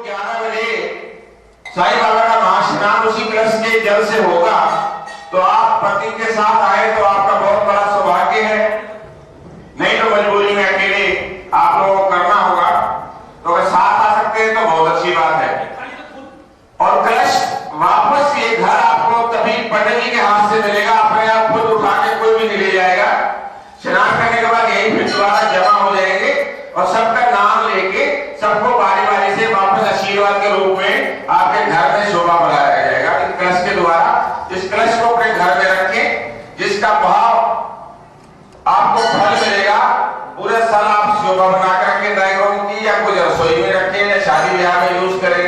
11 बजे साईं बाबा का महास्नान उसी कलश के जल से होगा, तो आप पति के साथ आए तो आपका बहुत बड़ा सौभाग्य है। नहीं तो मजबूरी में अकेले आप लोगों को करना होगा, तो अगर साथ आ सकते हैं तो बहुत अच्छी बात है। और कलश वापस ये घर आपको तभी पंडित जी के हाथ से मिलेगा, अपने आप खुद उठा के कोई भी नहीं ले जाएगा। स्नान करने के बाद यही फिर दोबारा जमा हो जाएंगे और सबका नाम लेके सबको बारी बारी से वापस आशीर्वाद के रूप में आपके घर में शोभा बढ़ाया जाएगा इस कलश के द्वारा। इस कलश को अपने घर में रखें, जिसका भाव आपको फल मिलेगा। पूरे साल आप शोभा बनाकर रखें, ड्राइंग रूम की या कोई रसोई में रखें या शादी ब्याह में यूज करें।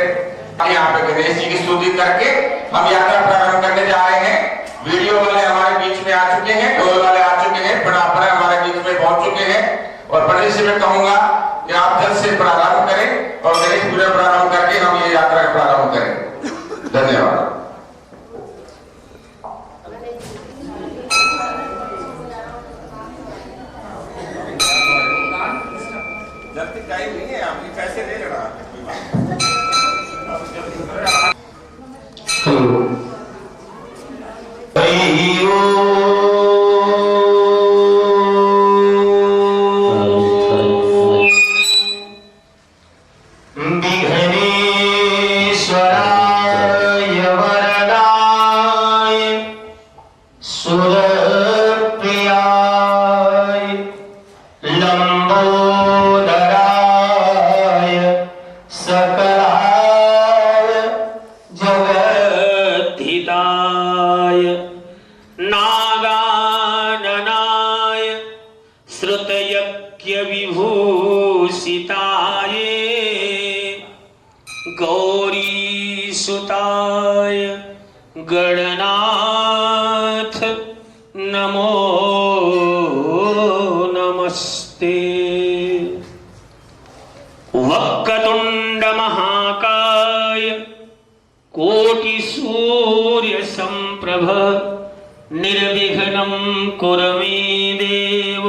यहाँ पे गणेश जी की स्तुति करके हम यात्रा प्रारंभ करने जा रहे हैं। वीडियो वाले हमारे बीच में आ चुके हैं, ढोल वाले आ चुके हैं, पड़ापड़ा हमारे बीच में पहुंच चुके हैं। और पंडित जी मैं कहूंगा कि आप जल्द से प्रारंभ करें और गणेश पूजा प्रारंभ करके हम ये यात्रा प्रारंभ करें। धन्यवाद। टाइम नहीं है, आपके पैसे ले लेना। गणनाथ नमो नमस्ते। वक्रतुंड महाकाय कोटि सूर्य संप्रभ निर्विघ्नं कुरु मे देव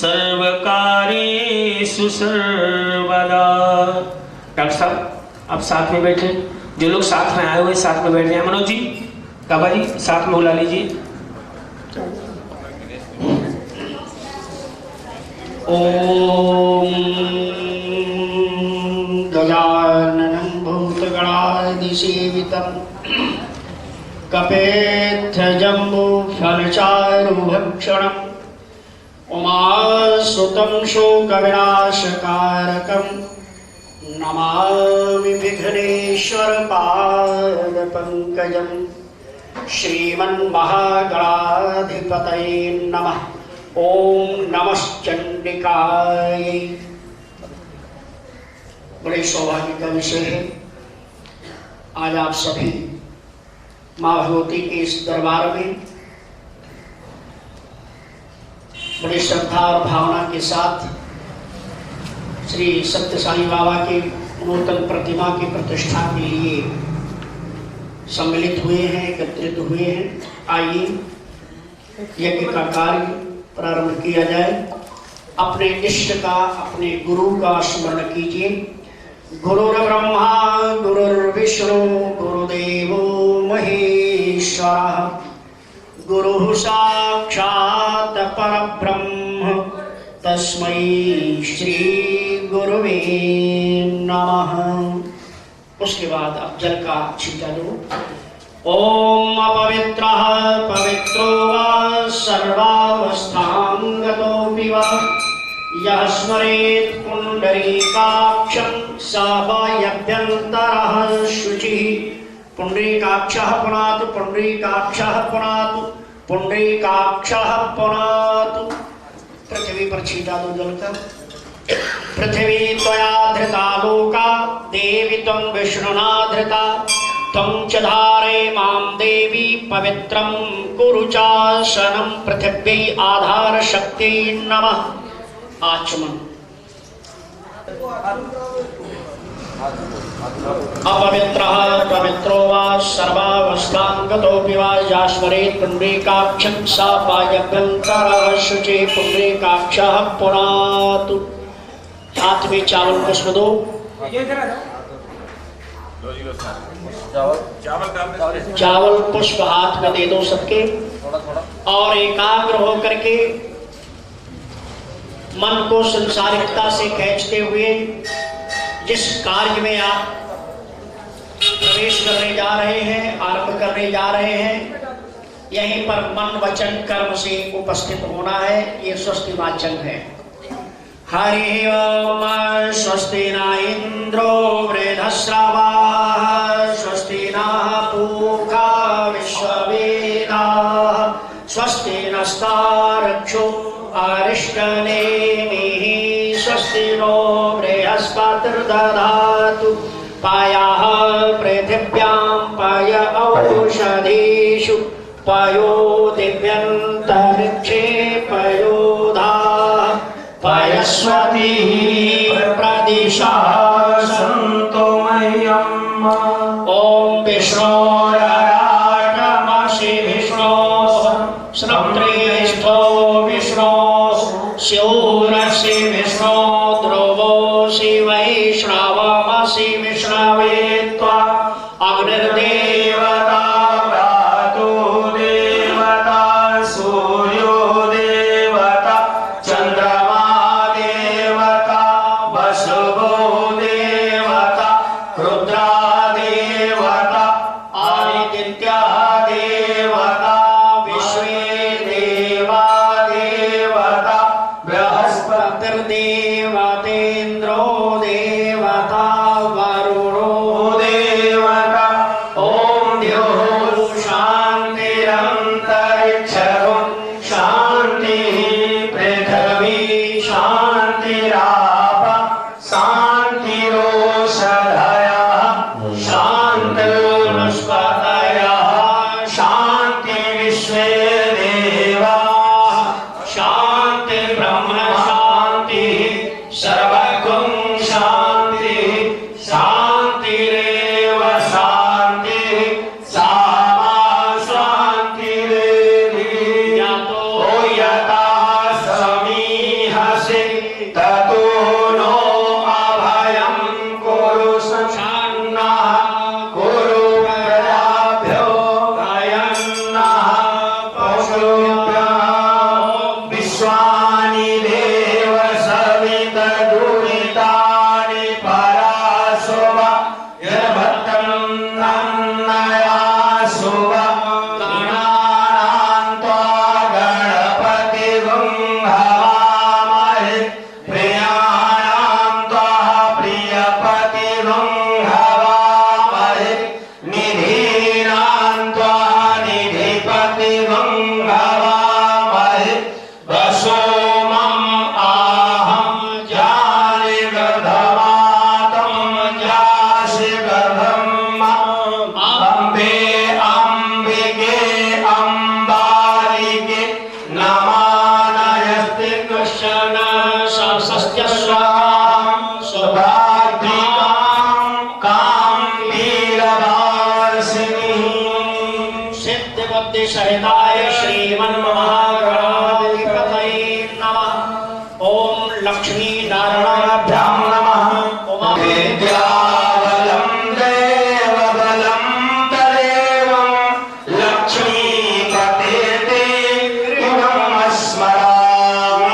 सर्वकार्येषु सर्वदा। डॉक्टर साहब आप साथ में बैठे, जो लोग साथ में आए हुए साथ में बैठ जाए। मनोज जी, काबा जी साथ में बुला लीजिए। ओम गजाननं भूतगणादिसेवितं कपेत्थजम्बूफलचारुभक्षणम् उमासुतं शोकविनाशकारकं नमामि विघ्नेश्वर पादपङ्कजं। श्रीमन्महागणाधिपतये नमः। ओम नमश्चंडिकाय। बड़े सौभाग्य का विषय है, आज आप सभी माँ भगवती के इस दरबार में बड़ी श्रद्धा और भावना के साथ श्री सत्य साईं बाबा के नूतन प्रतिमा की प्रतिष्ठा के लिए सम्मिलित हुए हैं, एकत्रित हुए हैं। आइए यज्ञ का कार्य प्रारंभ किया जाए। अपने इष्ट का, अपने गुरु का स्मरण कीजिए। गुरुर्ब्रह्मा गुरुर्विष्णु गुरुदेवो महेश्वरः गुरुः साक्षात् परब्रह्म तस्मै श्री गुरुवे नमः। उसके बाद अब जल का छींटा लो। ओम अपवित्रः पवित्रो वा सर्वावस्थां गतोऽपि वा यः स्मरेत् पुण्डरीकाक्षं स वायभ्यन्तरः शुचिः। पुण्डरीकाक्षः पुनातु पुण्डरीकाक्षः पुनातु पुण्डरीकाक्षः पुनातु। पृथ्वी पर छींटा दो जल का। पृथ्वी त्वया धृता लोका देवी त्वं विष्णुना धृता त्वं च धारय मां देवी पवित्रं कुरु चासनं। पृथिव्यै आधार शक्ति नमः। आचमन। अपवित्रः पवित्रो वा सर्वावस्थां गतोऽपि वा यः स्मरेत् पुण्डरीकाक्षं स वायभ्यन्तरः शुचिः। पुण्डरीकाक्षः पुनातु। हाथ में चावल पुष्प दो। चावल पुष्प हाथ में दे दो सबके, और एकाग्र होकर के मन को संसारिकता से खींचते हुए जिस कार्य में आप प्रवेश करने जा रहे हैं, आरंभ करने जा रहे हैं, यहीं पर मन वचन कर्म से उपस्थित होना है। ये स्वस्ति वाचन है। हरि ओम स्वस्ति न इंद्रो वृद्धश्रवाः स्वस्ति नः पूषा विश्ववेदाः स्वस्ति नस्तार्क्ष्यो अरिष्टनेमिः स्वस्ति नो बृहस्पतिर्दधातु पायाः पृथिव्यां पय औषधीषु पयो दिव्यन्तरिक्षे पयोधाः पयस्वतीः प्रदिशन्तु मह्यम्। ॐ विष्णोरराटमसि विष्णोः श्रोत्रियस्थो विष्णोः स्योरसि विष्णो ध्रुवोऽसि वैष्णवमसि विष्णवे त्वा अग्निर्देवता व्रातो देवता सूर्यो देवता चन्द्रमा देवता वसुवो देवता रुद्रा देवता आदित्या देवता विश्वे देवा देवता बृहस्पतिर्देवतेन्द्रो देवता वरुणो देवता। ॐ द्यौः शान्तिरन्तरिक्षं शान्तिः पृथिवी शान्तिराप शान्तिरोषधयः शान्तिर्वनस्पतयः शान्तिर्विश्वे देवाः शान्तिर्ब्रह्म शान्तिः सर्वगुं शान्तिः शान्तिरेव शान्तिः सामा शान्तिरेधि। यतो यथा समीहसि ततो नो अभयं कुरु शन्नः कुरु प्रजाभ्यो भयन्नः पशुभ्यः। विश्वानि देव सवितदुरितानि पराशुभ यद्भक्तं नन्नयाशुभ गणानां त्वा गणपतिगुं हवामहे प्रियाणां त्वा प्रियपतिगुं हवामहे निधीनां त्वा निधिपतिगुं हवामहे। वसोमम् आहं जाने गर्भमातं जासि गर्भम् अम्बे अम्बिके अम्बालिके नमानयस्ते कृष्ण सस्यस्वां सुभाद्रिकां कां वीरवासिनीं। सिद्धिबुद्धिसहिताय श्रीमन्महागणाधिपतये नमः। ॐ लक्ष्मी नारायणाभ्यां नमः। विद्याबलं देवबलं तदेवं लक्ष्मीपते ते गुणं स्मरामि।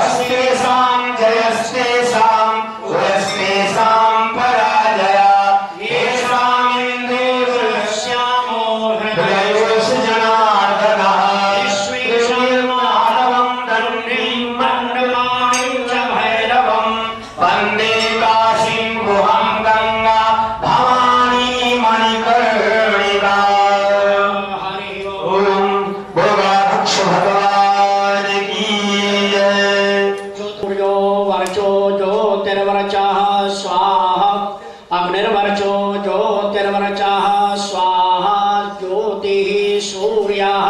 अस्तेषां जयस्तेषां पुरस्तेषां पराजयात् येषामिन्द्रियस्यामो हृदयोऽसि जनार्दनः। विश्वेश्वरमाधवं दण्डीं मण्डलानि च भैरवं वन्दे काशीं गुहां गङ्गा भवानी मणिकर्णिका। हरि ओम भोगाक्ष भगवान की जय। सूर्यो वर्चो ज्योतिर्वर्चः स्वाहा अग्निर्वर्चो ज्योतिर्वर्चः स्वाहा ज्योतिः सूर्यः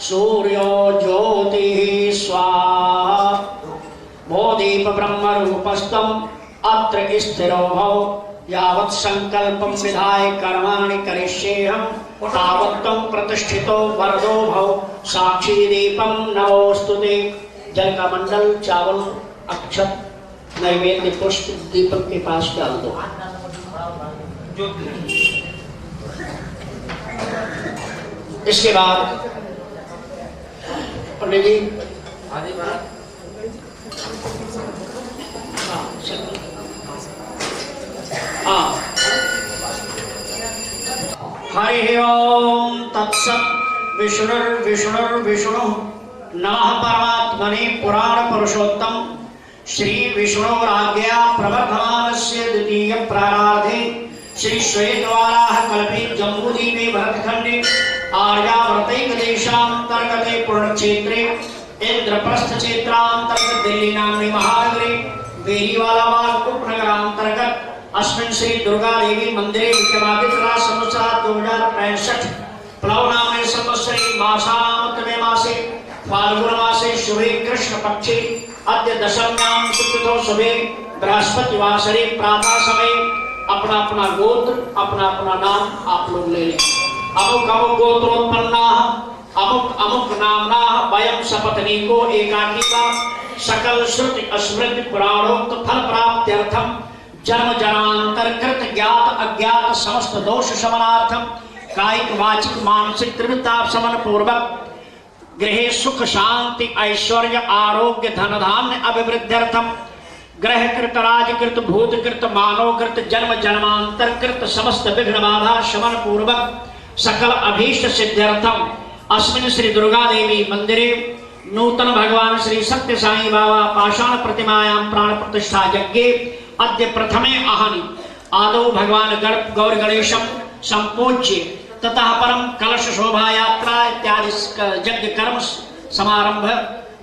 सूर्यो ज्योतिः स्वाहा। मोदीप ब्रह्म रूपस्थम् अत्र स्थिरो भव यावत् संकल्पं विधाय कर्माणि करिष्येऽहं तावत् त्वं प्रतिष्ठितो वरदो भव। साक्षी दीपं नमोस्तुते। जल का मंडल चावल अक्षत नैवेद्य पुष्प दीपक के पास डाल दो। इसके बाद पंडित जी हरि ओम तत्सत् विष्णुर्विष्णुर्विष्णु नमः परमात्मने पुराण पुरुषोत्तम श्री विष्णुराज्ञा प्रवर्धमानस्य द्वितीय प्रारार्धे श्री श्वेतवाराह कल्पे जम्बूद्वीपे भरतखंडे आर्यावर्तैक देशांतर्गते पूर्णक्षेत्रे इंद्रप्रस्थ क्षेत्रांतर्गत दिल्ली नाम्नि महानगरे बेरीवालाबाद उपनगरांतर्गत अस्मिन् श्री दुर्गा देवी मंदिरे विक्रमादित्य संवत्सरात् 2065 प्लव नाम्ने संवत्सरे मासानामतमे मासे फाल्गुन मासे शुभे कृष्ण पक्षे अद्य दशम्यां शुक्लतो शुभे बृहस्पति वासरे प्रातः समय अपना अपना गोत्र अपना अपना नाम आप लोग ले लें। अमुक अमुक गोत्रोत्पन्ना अमुक अमुक नामना वयम सपत्नीको एकाकीका सकल श्रुति स्मृति पुराणोक्त फल प्राप्त्यर्थम जन्म जन्मांतरकृत ज्ञात अज्ञात समस्त दोष शमनार्थम कायिक वाचिक मानसिक त्रिविताप शमन पूर्वक गृहे सुख शांति ऐश्वर्य आरोग्य धन धान्य अभिवृद्ध्यर्थम ग्रह कृत राजकृत भूतकृत मानवकृत जन्म जन्मांतरकृत समस्त विघ्न बाधा शमन पूर्वक सकल अभीष्ट सिद्ध्यर्थम अस्मिन् श्री दुर्गा देवी मंदिरे नूतन भगवान श्री सत्य साई बाबा पाषाण प्रतिमायां प्राण प्रतिष्ठा यज्ञे अद्य प्रथमे आहनि आदौ भगवान गौर गणेशं संपूज्य ततः परम कलश शोभा यात्रा इत्यादि यज्ञ कर्म समारंभ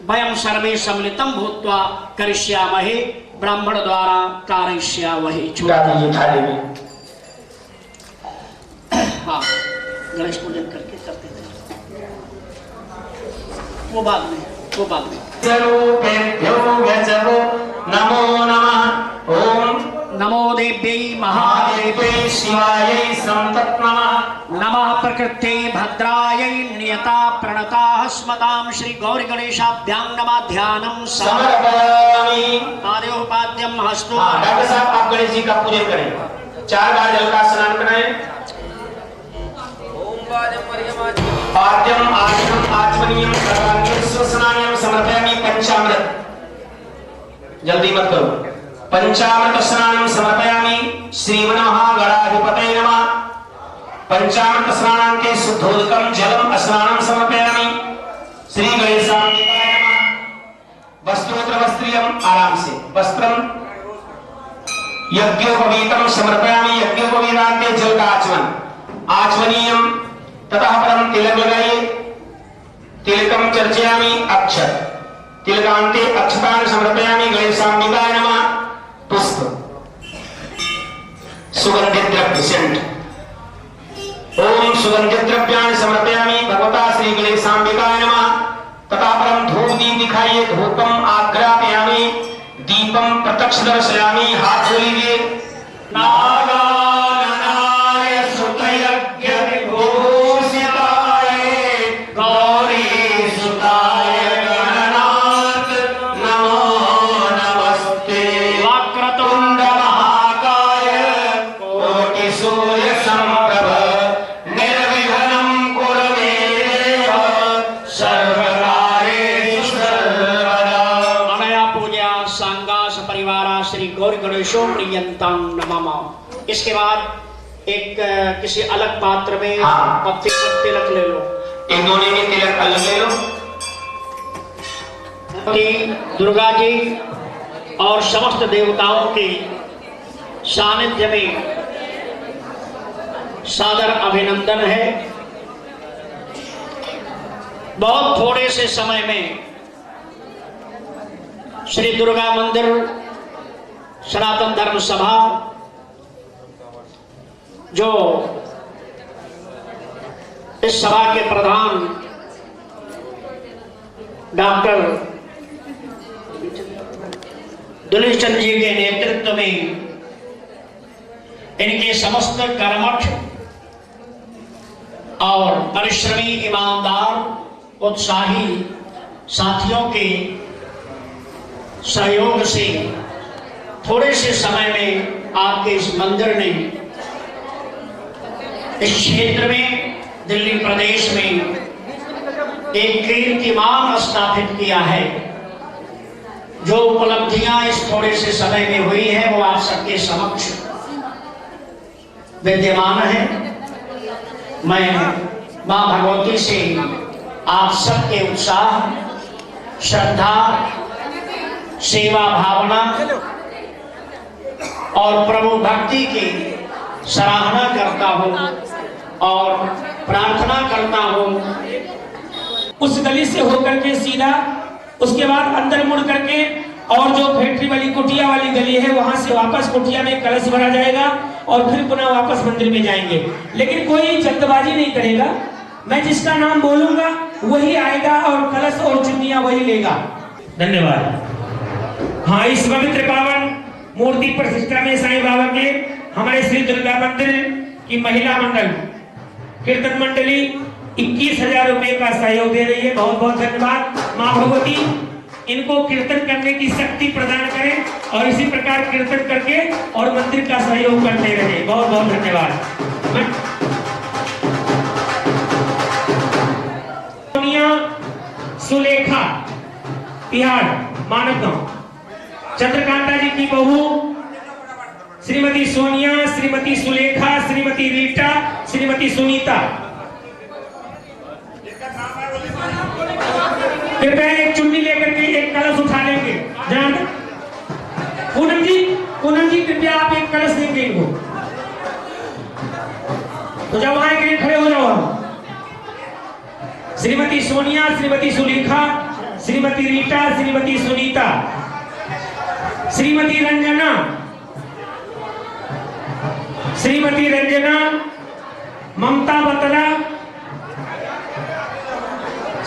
वयं सर्वे सम्मिलितं भूत्वा करिष्यामहे ब्राह्मण द्वारा कारयिष्यामहे। थाली में हाँ गणेश पूजन करके करते थे वो बाद में स्वरूपेभ्यो गजवो नमो नमः। ओम नमो देव्यै महादेव्यै शिवायै संतत नमः। नमः प्रकृत्यै भद्रायै नियता प्रणताः स्मतां श्री गौरी गणेशाभ्यां नमः ध्यानं समर्पयामि। पाद्योपाद्यं हस्तो। डॉक्टर साहब आप गणेश जी का पूजन करें, 4 बार जल का स्नान कराएं। पाद्यम आचमन आचमनीयम सर्वांगीण स्नानम समर्पयामि। पंचामृत जल्दी मत करो, पंचामृत स्नानम समर्पयामि। श्रीमन्महागणाधिपतये नमः। पंचामृत स्नानांते शुद्धोदकं जलम स्नानं समर्पयामि। श्री गणेशाय नमः। वस्त्रोत्र वस्त्रियम आराम से वस्त्रम यज्ञोपवीतम समर्पयामि। यज्ञोपवीतांते जल का आचमन आचमनीयम ततः परम तिलक लगाइए। तिलकम चर्चयामि अक्षत तिलकांते अक्षतान समर्पयामि। गणेशांबिकाय नमः। पुष्प सुगंधित द्रव्य सेंट। ओम सुगंधित द्रव्याणि समर्पयामि भगवता श्री गणेशांबिकाय नमः। तथा परम धूप दीप दिखाइए। धूपम आग्रापयामि दीपम प्रत्यक्ष दर्शयामि। हाथ धो लीजिए। नागाननाय सुतयज्ञ विभूषिताय गौरी सुताय गणनाथ नमो नमस्ते। वक्रतुंड महाकाय कोटि सूर्य समप्रभ निर्विघ्नं कुरु मे देव सर्वकार्येषु सर्वदा। अनया पूजा सांगास परिवारा श्री गौरी गणेशो प्रियंतां नमः। इसके बाद एक किसी अलग पात्र में पत्ती पर तिलक ले लो। एक दोने में तिलक अलग ले लो। दुर्गा जी और समस्त देवताओं के सानिध्य में सादर अभिनंदन है। बहुत थोड़े से समय में श्री दुर्गा मंदिर सनातन धर्म सभा जो इस सभा के प्रधान डॉक्टर दुलेश चंद जी के नेतृत्व में इनके समस्त कर्मठ और परिश्रमी ईमानदार उत्साही साथियों के सहयोग से थोड़े से समय में आपके इस मंदिर ने इस क्षेत्र में, दिल्ली प्रदेश में एक कीर्तिमान स्थापित किया है। जो उपलब्धियां इस थोड़े से समय में हुई है वो आप सबके समक्ष विद्यमान है। मैं मां भगवती से आप सबके उत्साह, श्रद्धा, सेवा भावना और प्रभु भक्ति की सराहना करता हूं और प्रार्थना करता हूं। उस गली से होकर के सीधा उसके बाद अंदर मुड़ करके और जो फैक्ट्री वाली कुटिया वाली गली है वहां से वापस कुटिया में कलश भरा जाएगा और फिर पुनः वापस मंदिर में जाएंगे। लेकिन कोई जल्दबाजी नहीं करेगा। मैं जिसका नाम बोलूंगा वही आएगा और कलश और चुन्नियां वही लेगा। धन्यवाद। हाँ, इस पवित्र पावन मूर्ति प्रतिष्ठा में साईं बाबा के हमारे श्री दुर्गा मंदिर की महिला मंडल कीर्तन मंडली 21,000 रुपए का सहयोग दे रही है। बहुत बहुत धन्यवाद। माँ भगवती इनको कीर्तन करने की शक्ति प्रदान करें और इसी प्रकार कीर्तन करके और मंदिर का सहयोग करते रहे। बहुत बहुत धन्यवाद। सोनिया सुलेखा तिहाड़ मानवगांव, चंद्रकांता जी की बहू श्रीमती सोनिया, श्रीमती सुलेखा, श्रीमती रीटा, श्रीमती सुनीता। कृपया एक चुन्नी लेकर के एक कलश उठा लेंगे। पूनम जी कृपया आप एक कलश देंगे इनको। तो जब वहां के लिए खड़े हो जाओ। श्रीमती सोनिया, श्रीमती सुलेखा, श्रीमती रीटा, श्रीमती सुनीता, श्रीमती रंजना, श्रीमती रंजना, ममता बत्रा,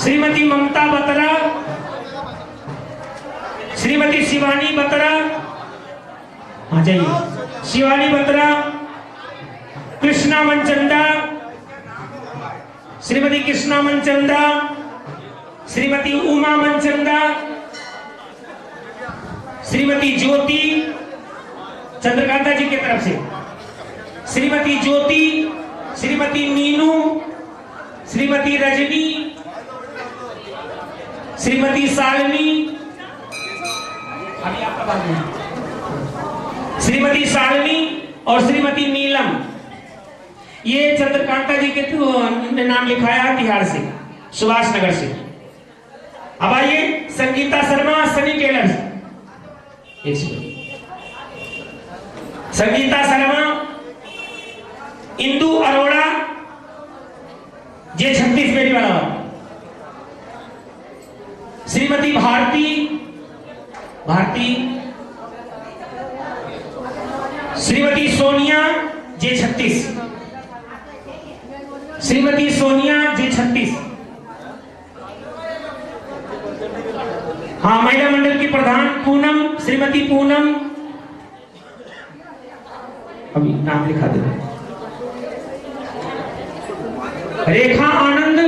श्रीमती ममता बत्रा, श्रीमती शिवानी बत्रा, आ जाइए, शिवानी बत्रा, कृष्णा मनचंदा, श्रीमती कृष्णा मनचंदा, श्रीमती उमा मनचंदा, श्रीमती ज्योति, चंद्रकांता जी की तरफ से श्रीमती ज्योति, श्रीमती मीनू, श्रीमती रजनी, श्रीमती शालिनी, अभी आपका बात नहीं, श्रीमती शालिनी और श्रीमती नीलम। ये चंद्रकांता जी के ने नाम लिखाया तिहाड़ से, सुभाष नगर से। अब आइए संगीता शर्मा, सनी टेलर। संगीता शर्मा, इंदु अरोड़ा, जे 36 मेरी वाला, श्रीमती भारती, श्रीमती सोनिया जे 36, श्रीमती सोनिया जे 36। हाँ, महिला मंडल की प्रधान पूनम, श्रीमती पूनम, अभी नाम लिखा दे। रेखा आनंद,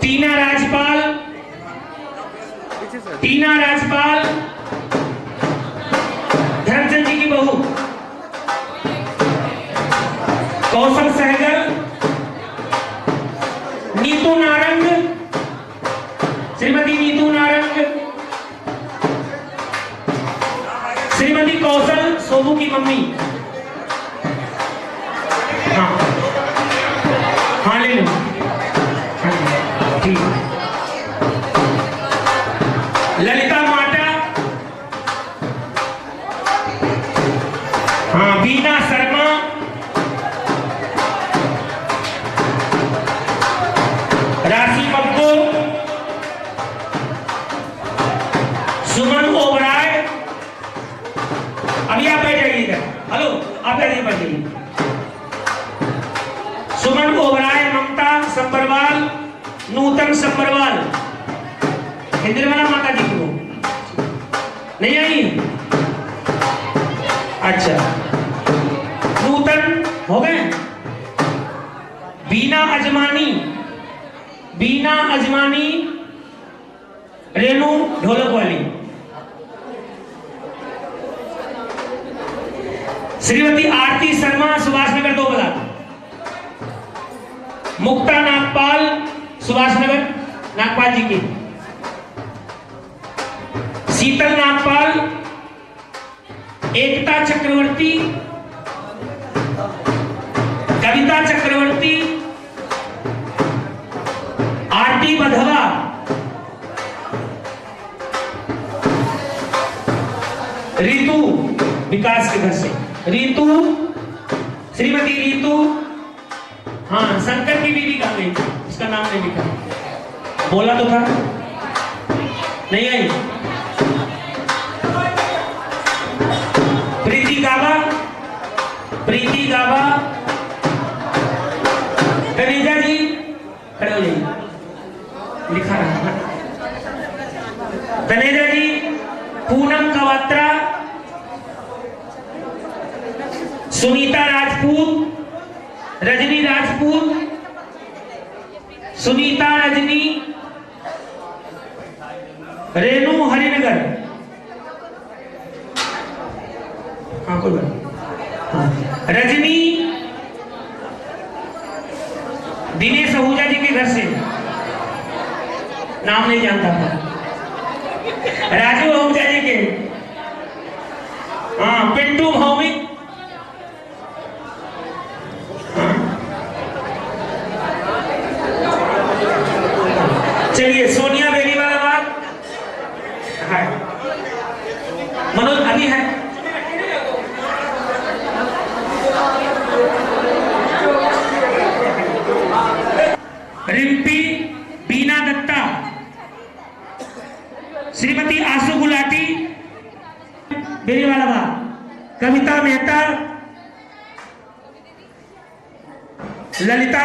टीना राजपाल, धर्मचंद जी की बहू कौशल सहगल, नीतू नारंग, श्रीमती नीतू नारंग, श्रीमती कौशल सोबू की मम्मी। हाँ ले लो, ठीक। ललिता माटा, हाँ, बीना शर्मा, राशि पप्पू, सुमन ओबराय। अभी आप बैठ जाइए इधर। हेलो, आप बैठ जाइए। सुमन ओबराय, ममता संबरवाल, नूतन संबरवाल। इंद्रवाला माता जी को नहीं आई? अच्छा, नूतन हो गए। बीना अजमानी, रेनू ढोलक वाली, श्रीमती आरती शर्मा सुभाष नगर 2 ब्लॉक, मुक्ता नागपाल सुभाष नगर नागपाल जी की, शीतल नागपाल, एकता चक्रवर्ती, कविता चक्रवर्ती, आरती बधवा, रीतू विकास के घर से, रीतू, श्रीमती रीतू, हाँ शंकर की बीवी कहाँ गई, इसका नाम नहीं लिखा, बोला तो था नहीं आई। प्रीति गाबा, प्रीति गाबा, तनेजा जी खड़े हो जाइए, लिखा रहा तनेजा जी, पूनम कवात्रा, सुनीता राजपूत, रजनी राजपूत, सुनीता रजनी, रेणु हरिनगर, हाँ कोई बात, हाँ रजनी, दिनेश आहूजा जी के घर से, नाम नहीं जानता था, राजू आहूजा जी के, हाँ पिंटू भौमिक, चलिए सोनिया बेनीवाला बात है, मनोज अभी है, रिम्पी बीना दत्ता, श्रीमती आशु गुलाटी बेनीवाला बात, कविता मेहता, ललिता,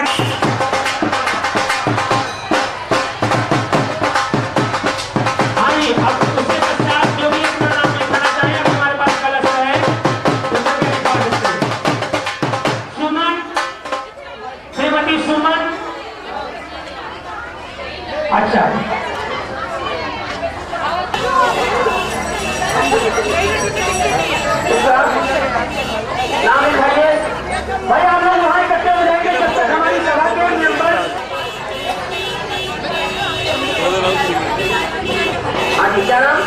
अच्छा नाम लिखाइए भाई, आप लोग वहां इकट्ठे हो जाएंगे जब तक हमारी सभा के मेंबर, हाँ जी क्या नाम,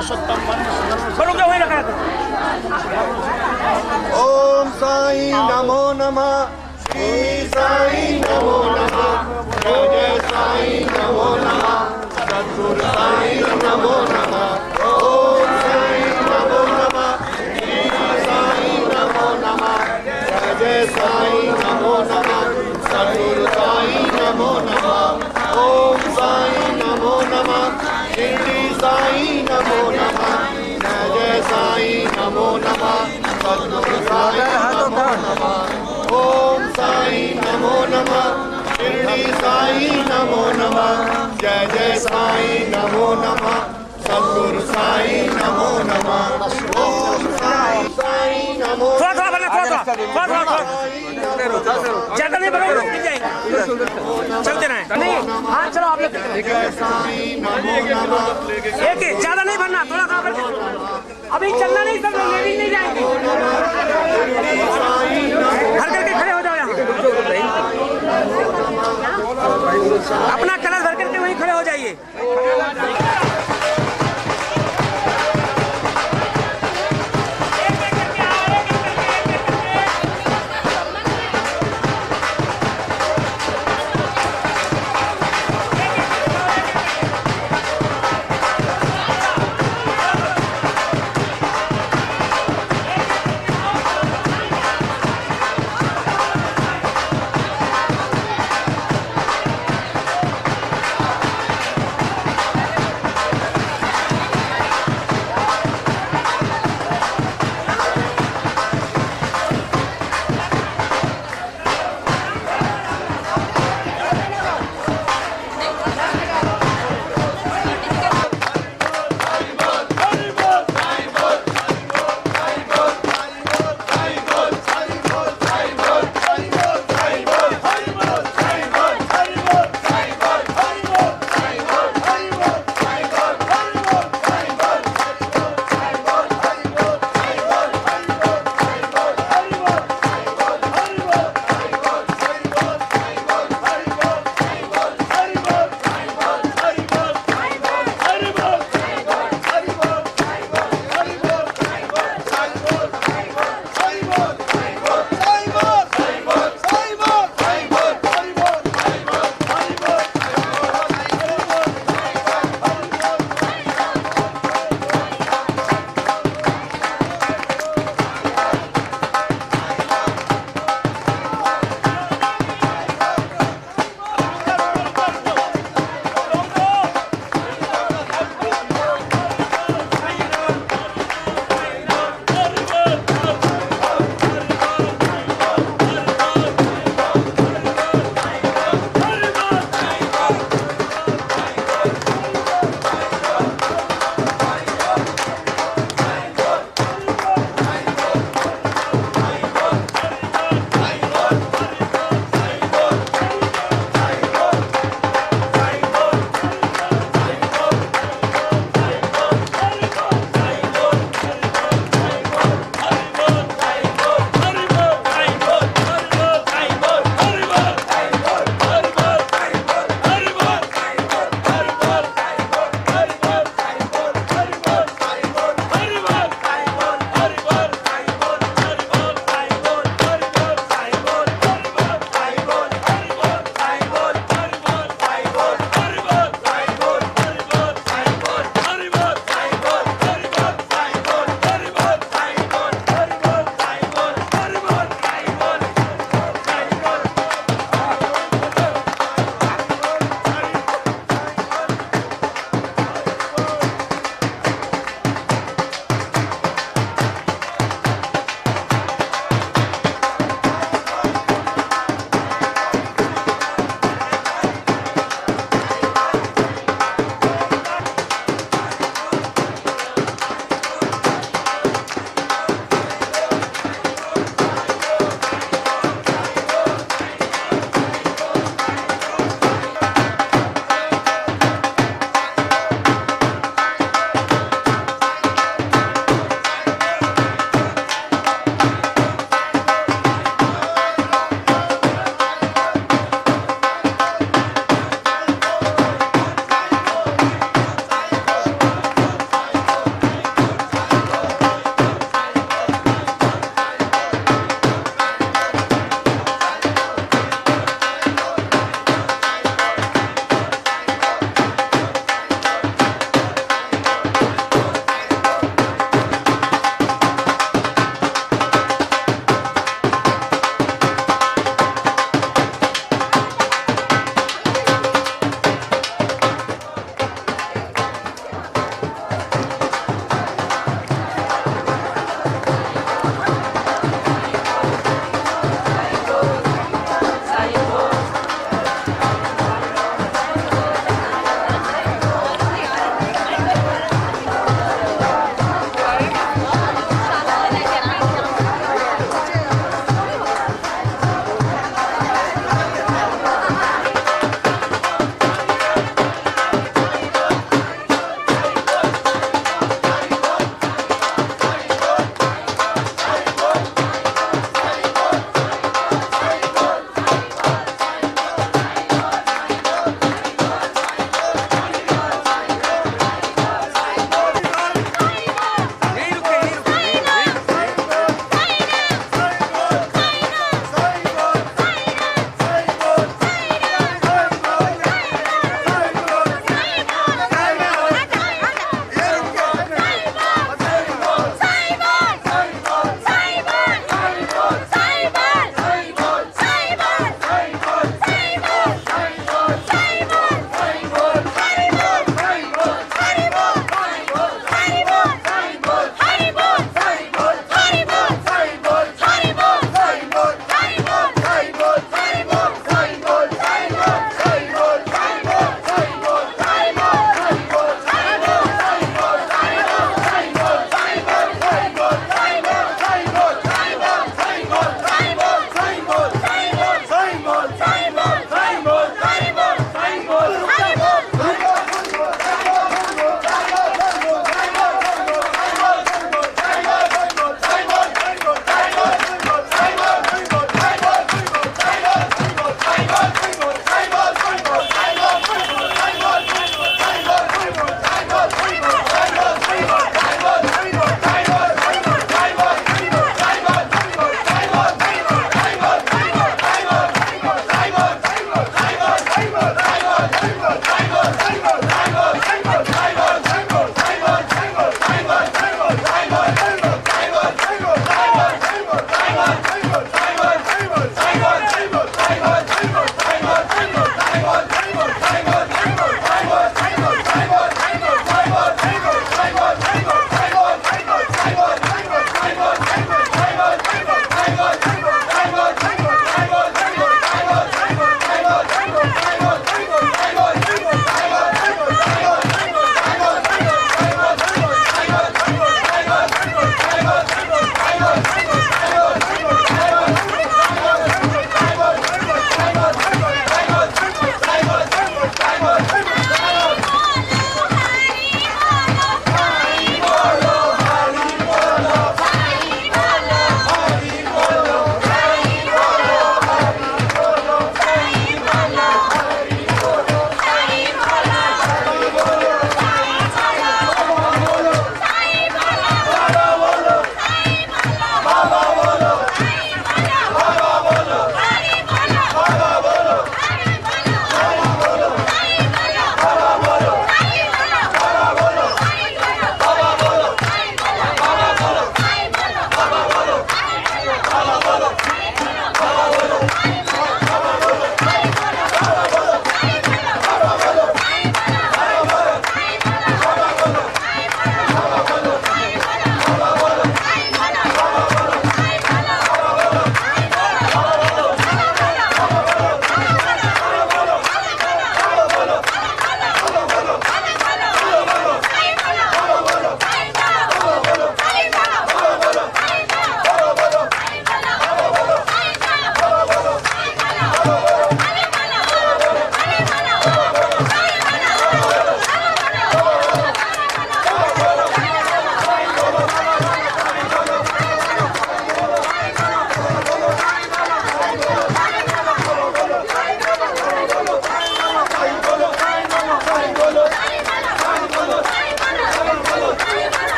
पुरुषोत्तम वंदे बड़ों क्या हुए रखा था। ओम साईं नमो नमः, श्री साईं नमो नमः, जय जय साईं नमो नमः, सद्गुरु साईं नमो नमः। ओम साईं नमो नमः, श्री साईं नमो नमः, जय जय साईं नमो नमः, सद्गुरु साईं नमो नमः। ओम साईं नमो नमः, श्री साईं नमो नमः, जय जय साईं नमो नमः, सद्गुरु साईं नमो नमः। ओम साईं नमो नमः, शिरडी साईं नमो नमः, जय जय साईं नमो नमः, सद्गुरु साईं नमो नमः। ओम साईं साईं नमो थोड़ा थोड़ा भरना, थोड़ा ज्यादा नहीं भरोगे मिल जाएगा, चलते रहे नहीं। हाँ चलो आप लोग साईं नमो नमः, एक ही, ज्यादा नहीं भरना, थोड़ा थोड़ा भर। अभी चलना नहीं, सब लोग लेडीज नहीं जाएंगे। भर करके खड़े हो जाओ यहाँ, अपना कलर भर करके वहीं खड़े हो जाइए।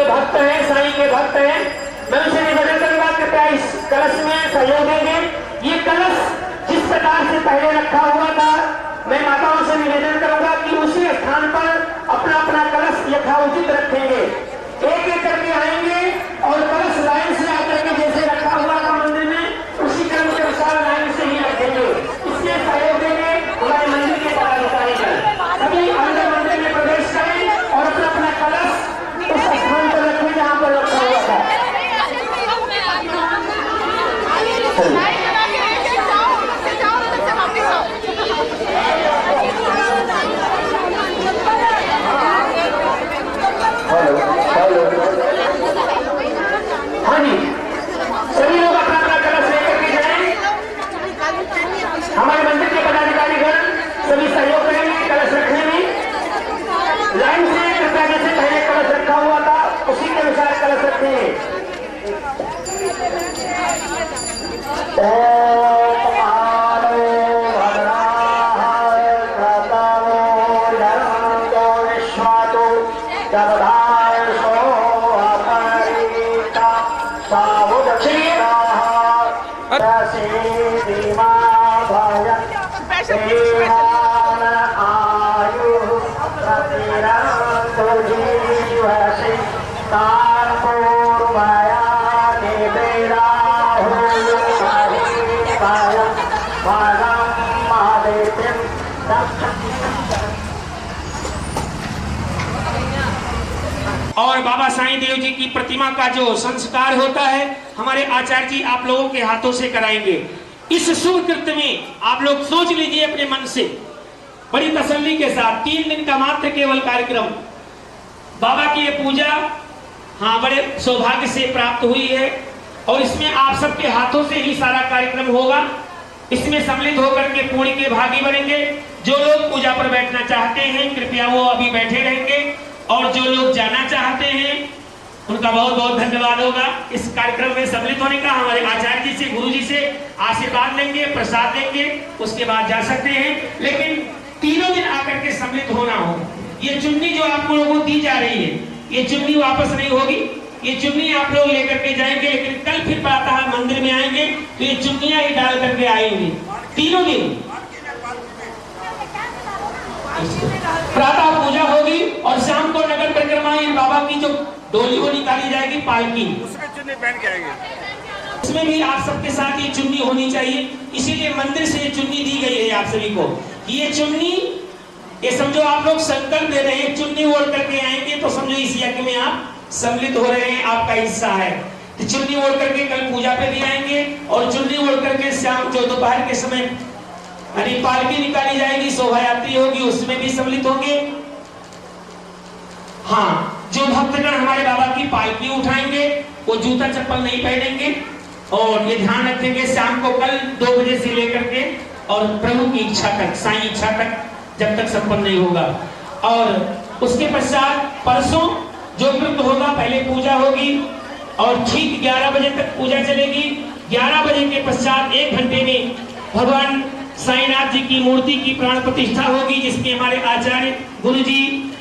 के भक्त हैं, साईं के भक्त हैं, मैं उनसे निवेदन करूंगा कृपया इस कलश में सहयोग देंगे। ये कलश जिस प्रकार से पहले रखा हुआ था, मैं माताओं से निवेदन करूंगा कि उसी स्थान पर अपना अपना कलश यथाउचित रखेंगे। एक एक करके आएंगे और कलश लाइन से आकर के जैसे रखा हुआ था मंदिर में, उसी क्रम के अनुसार लाइन से ही रखेंगे। इसलिए सहयोग देंगे हमारे मंदिर के पदाधिकारी सभी अंदर मंदिर में प्रवेश करें और अपना अपना कलश उस स्थान पर रखें जहाँ पर रखा हुआ था। हाँ जी, सभी लोग अपना अपना कलश लेकर के जाएं। हमारे मंदिर के पदाधिकारीगण सभी सहयोग करेंगे कलश रखने में। लाइन से कृपया जैसे पहले कलश रखा हुआ था उसी के अनुसार कलश रखेंगे। और बाबा साईं देव जी की प्रतिमा का जो संस्कार होता है हमारे आचार्य जी आप लोगों के हाथों से कराएंगे। इस शुभ कृत्य में आप लोग सोच लीजिए अपने मन से बड़ी तसल्ली के साथ 3 दिन का मात्र केवल कार्यक्रम, बाबा की ये पूजा हाँ बड़े सौभाग्य से प्राप्त हुई है और इसमें आप सबके हाथों से ही सारा कार्यक्रम होगा। इसमें सम्मिलित होकर के पुण्य के भागी बनेंगे। जो लोग पूजा पर बैठना चाहते हैं कृपया वो अभी बैठे रहेंगे और जो लोग जाना चाहते हैं उनका बहुत बहुत धन्यवाद होगा। इस कार्यक्रम में सम्मिलित होने का हमारे आचार्य जी से गुरु जी से आशीर्वाद लेंगे, प्रसाद लेंगे, उसके बाद जा सकते हैं। लेकिन तीनों दिन आकर के सम्मिलित होना हो। ये चुन्नी जो आप लोगों को दी जा रही है ये चुन्नी वापस नहीं होगी, ये चुन्नी आप लोग लेकर के जाएंगे। लेकिन कल फिर प्रातः मंदिर में आएंगे तो ये चुन्नियां ही डाल करके आएंगे। तीनों दिन प्रातः पूजा होगी और शाम को नगर परिक्रमा बाबा की जो डोली वो निकाली जाएगी पालकी, उसमें चुन्नी पहन के आएंगे। इसमें भी आप सबके साथ ये चुन्नी होनी चाहिए, इसीलिए मंदिर से ये चुन्नी दी गई है आप सभी को। ये चुन्नी ये समझो आप लोग संकल्प ले रहे हैं, चुन्नी ओढ़ करके आएंगे तो समझो इस यज्ञ में आप सम्मिलित हो रहे हैं, आपका हिस्सा है। तो चुन्नी ओढ़ करके कल पूजा पे भी आएंगे और चुन्नी ओढ़ करके शाम जो दोपहर के समय यानी पालकी निकाली जाएगी, शोभा यात्री होगी, उसमें भी सम्मिलित होंगे। हाँ, जो भक्तगण हमारे बाबा की पालकी उठाएंगे वो जूता चप्पल नहीं पहनेंगे और ये ध्यान रखेंगे शाम को कल 2 बजे से लेकर के और प्रभु की इच्छा तक, साईं इच्छा तक जब तक संपन्न नहीं होगा। और उसके पश्चात परसों जो कृत्य होगा, पहले पूजा होगी और ठीक 11 बजे तक पूजा चलेगी। 11 बजे के पश्चात 1 घंटे में भगवान साईनाथ जी की मूर्ति की प्राण प्रतिष्ठा होगी, जिसके हमारे आचार्य गुरु जी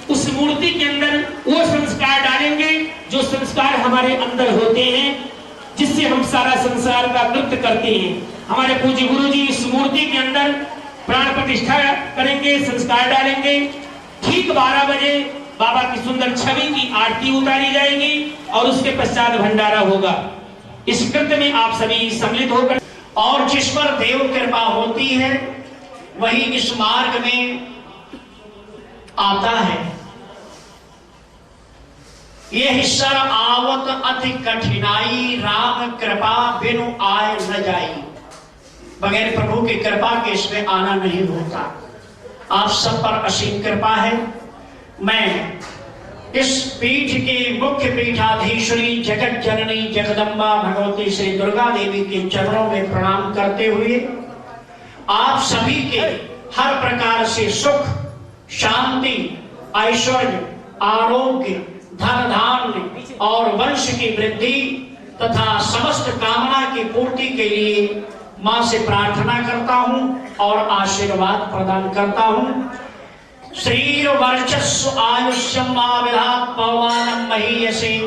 उस मूर्ति के अंदर वो संस्कार डालेंगे जो संस्कार हमारे अंदर होते हैं, जिससे हम सारा संसार का कृत्य करते हैं। हमारे पूज्य गुरु जी इस मूर्ति के अंदर प्राण प्रतिष्ठा करेंगे, संस्कार डालेंगे। ठीक 12 बजे बाबा की सुंदर छवि की आरती उतारी जाएगी और उसके पश्चात भंडारा होगा। इस कृत्य में आप सभी सम्मिलित होकर और जिस पर देव कृपा होती है वही इस मार्ग में आता है। ये हिस्सर आवत अति कठिनाई, राम कृपा बिनु आए न जाई। बगैर प्रभु की कृपा के इसमें आना नहीं होता। आप सब पर असीम कृपा है। मैं इस पीठ के मुख्य पीठाधीश्वरी जगत जननी जगदम्बा भगवती श्री दुर्गा देवी के चरणों में प्रणाम करते हुए आप सभी के हर प्रकार से सुख, शांति, ऐश्वर्य, आरोग्य, धन धान्य और वंश की वृद्धि तथा समस्त कामना की पूर्ति के लिए मां से प्रार्थना करता हूं और आशीर्वाद प्रदान करता हूं। श्रीर्वर्चस्व आयुष्यम आविधात पवमानं महीयसे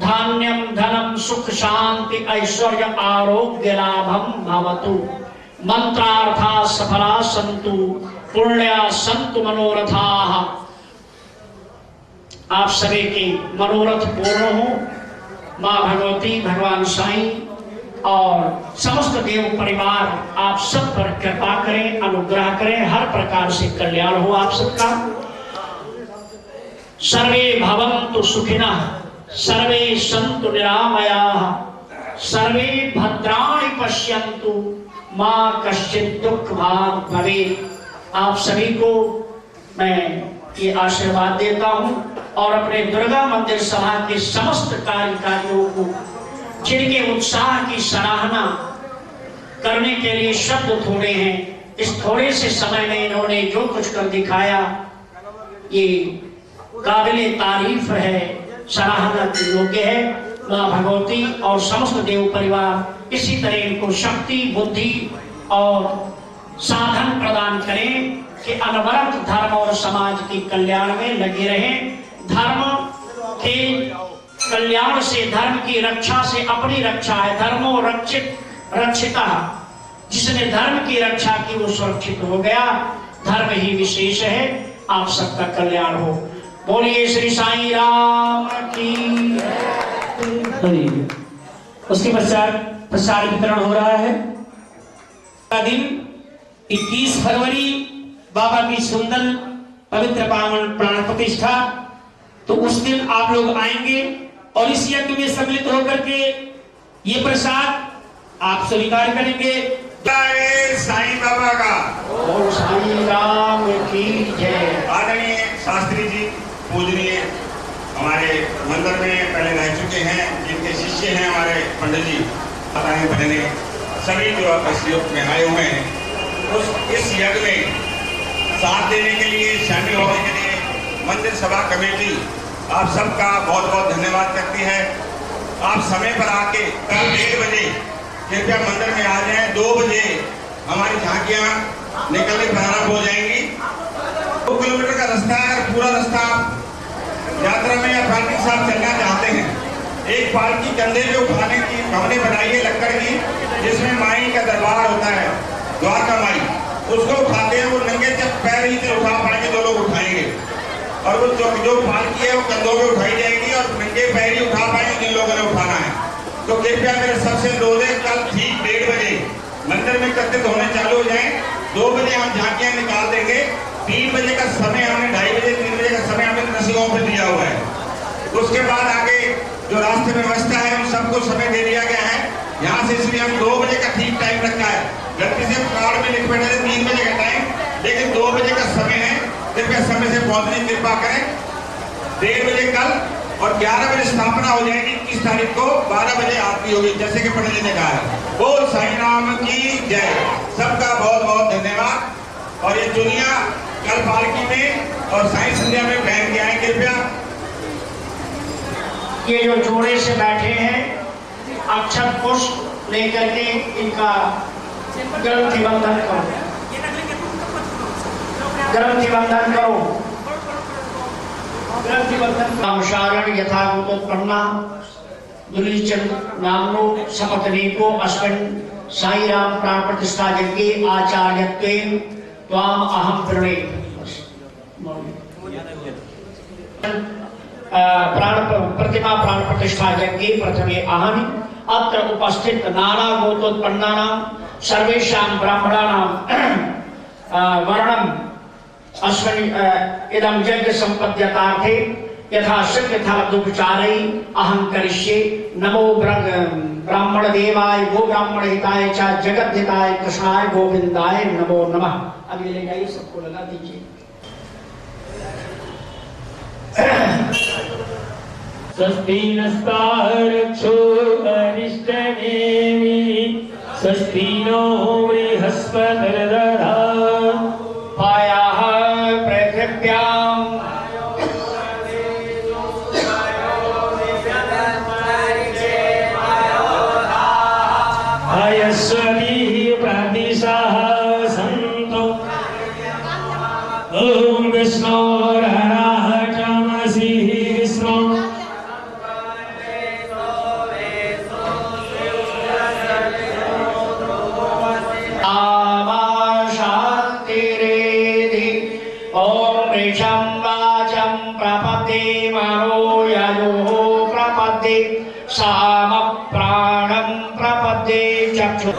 धान्यम धनम सुख शांति ऐश्वर्य आरोग्य लाभम भवतु मंत्रार्था सफला संतु पुण्या संतु मनोरथाः। आप सभी के मनोरथ पूर्ण हो। माँ भगवती, भगवान साईं और समस्त देव परिवार आप सब पर कृपा करें, अनुग्रह करें, हर प्रकार से कल्याण हो आप सबका। सर्वे भवन्तु सुखिनः, सर्वे सन्तु निरामयाः, सर्वे भद्राणि पश्यन्तु माँ कश्चित् दुःख भाग् भवेत्। आप सभी को मैं ये आशीर्वाद देता हूँ और अपने दुर्गा मंदिर सभा के समस्त कार्यकारियों को, जिनके उत्साह की सराहना करने के लिए शब्द थोड़े हैं, इस थोड़े से समय में इन्होंने जो कुछ कर दिखाया ये काबिले तारीफ है, सराहना के योग्य है। माँ भगवती और समस्त देव परिवार इसी तरह इनको शक्ति, बुद्धि और साधन प्रदान करें कि अनवरत धर्म और समाज के कल्याण में लगे रहें। धर्म के कल्याण से, धर्म की रक्षा से अपनी रक्षा है। धर्मो रक्षिता, जिसने धर्म की रक्षा की वो सुरक्षित हो गया। धर्म ही विशेष है। आप सबका कल्याण हो। बोलिए श्री साईं राम की। उसके पश्चात प्रसाद वितरण हो रहा है। दिन 21 फरवरी बाबा की सुंदर पवित्र पावन प्राण प्रतिष्ठा, तो उस दिन आप लोग आएंगे और इस यज्ञ में सम्मिलित होकर के ये प्रसाद आप स्वीकार करेंगे। जय साईं बाबा का। ओम साईं राम की जय। आदरणीय शास्त्री जी, पूजनीय हमारे मंदिर में पहले रह चुके हैं, जिनके शिष्य हैं हमारे पंडित जी, बताएं बहने सभी जो इस योग में आए हुए हैं, उस इस यज्ञ में साथ देने के लिए, शामिल होने के लिए मंदिर सभा कमेटी आप सबका बहुत बहुत धन्यवाद करती है। आप समय पर आके कल 1:30 बजे कृपया मंदिर में आ जाएं। 2 बजे हमारी झांकियां निकलने प्रारंभ हो जाएंगी। 2 किलोमीटर का रास्ता है। पूरा रास्ता यात्रा में या पालकी साहब चलना चाहते हैं, एक पालकी कंधे पे उठाने की हमने बनाई है लक्कड़ की, जिसमें माई का दरबार होता है, द्वारका माई, उसको उठाते हैं। वो नंगे जब पैर ही से उठा पाएंगे तो लोग उठाएंगे, और वो जो पालकी है वो कंधों पे उठाई जाएगी और नंगे पैर ही उठा पाएंगे जिन लोगों ने उठाना है। तो कृपया मेरे सबसे अनुरोध है, कल ठीक 1:30 बजे मंदिर में एकत्रित होने चालू हो जाए। 2 बजे हम झांकियां निकाल देंगे। 3 बजे का समय हमने 2:30 बजे 3 बजे का समय हमने नसीबों पे दिया हुआ है। उसके बाद आगे जो रास्ते में व्यवस्था है उन सबको समय दे दिया गया है यहाँ से, इसलिए हम 2 बजे का ठीक टाइम रखा है। गलती से कार्ड में लिख बैठे थे 3 बजे का टाइम, लेकिन 2 बजे का समय है। कृपया समय से पहुंचने की कृपा करें। 1:30 बजे कल और 11 बजे स्थापना हो जाएगी। 21 तारीख को 12 बजे आरती होगी, जैसे कि पंडित जी ने कहा है। बोल साईं राम की जय। सबका बहुत बहुत धन्यवाद। और ये दुनिया कल पालकी में और साईं संध्या में पहन के आए। कृपया ये जो जोड़े से बैठे हैं, अक्षत पुष्प लेकर के इनका ग्रंथि बंधन करो, ग्रंथि बंधन करो, ग्रंथि बंधन। नामशारण यथाभूतोत्पन्ना दुर्लिचंद नामनो शपथनीको अस्मिन् साई राम प्राण प्रतिष्ठा यज्ञे आचार्यत्वेन त्वाम अहम प्रणे। प्रतिमा प्राण प्रतिष्ठा यज्ञे प्रथमे अहम अत्र उपस्थित नाना गोत्रोत्पन्नानां सर्वेषां ब्राह्मणानां वर्णम् अस्मिन् इदं यज्ञ संपद्यतार्थे यथाशक्ति यथादुपचारै अहं करिष्ये। नमो ब्राह्मण देवाय गो ब्राह्मण हिताय च जगत हिताय कृष्णाय गोविंदाय नमो नमः। अभी ले जाइए, सबको लगा दीजिए। स्वस्ति नस्तारक्षो अरिष्टनेमि स्वस्ति नो बृहस्पतिर्दधा पायाः पृथिव्याम् अयस्वतिः प्रतिशः सन्तु। ओम विष्णु प्रपद्ये साम प्राणम प्रपद्ये चक्षु।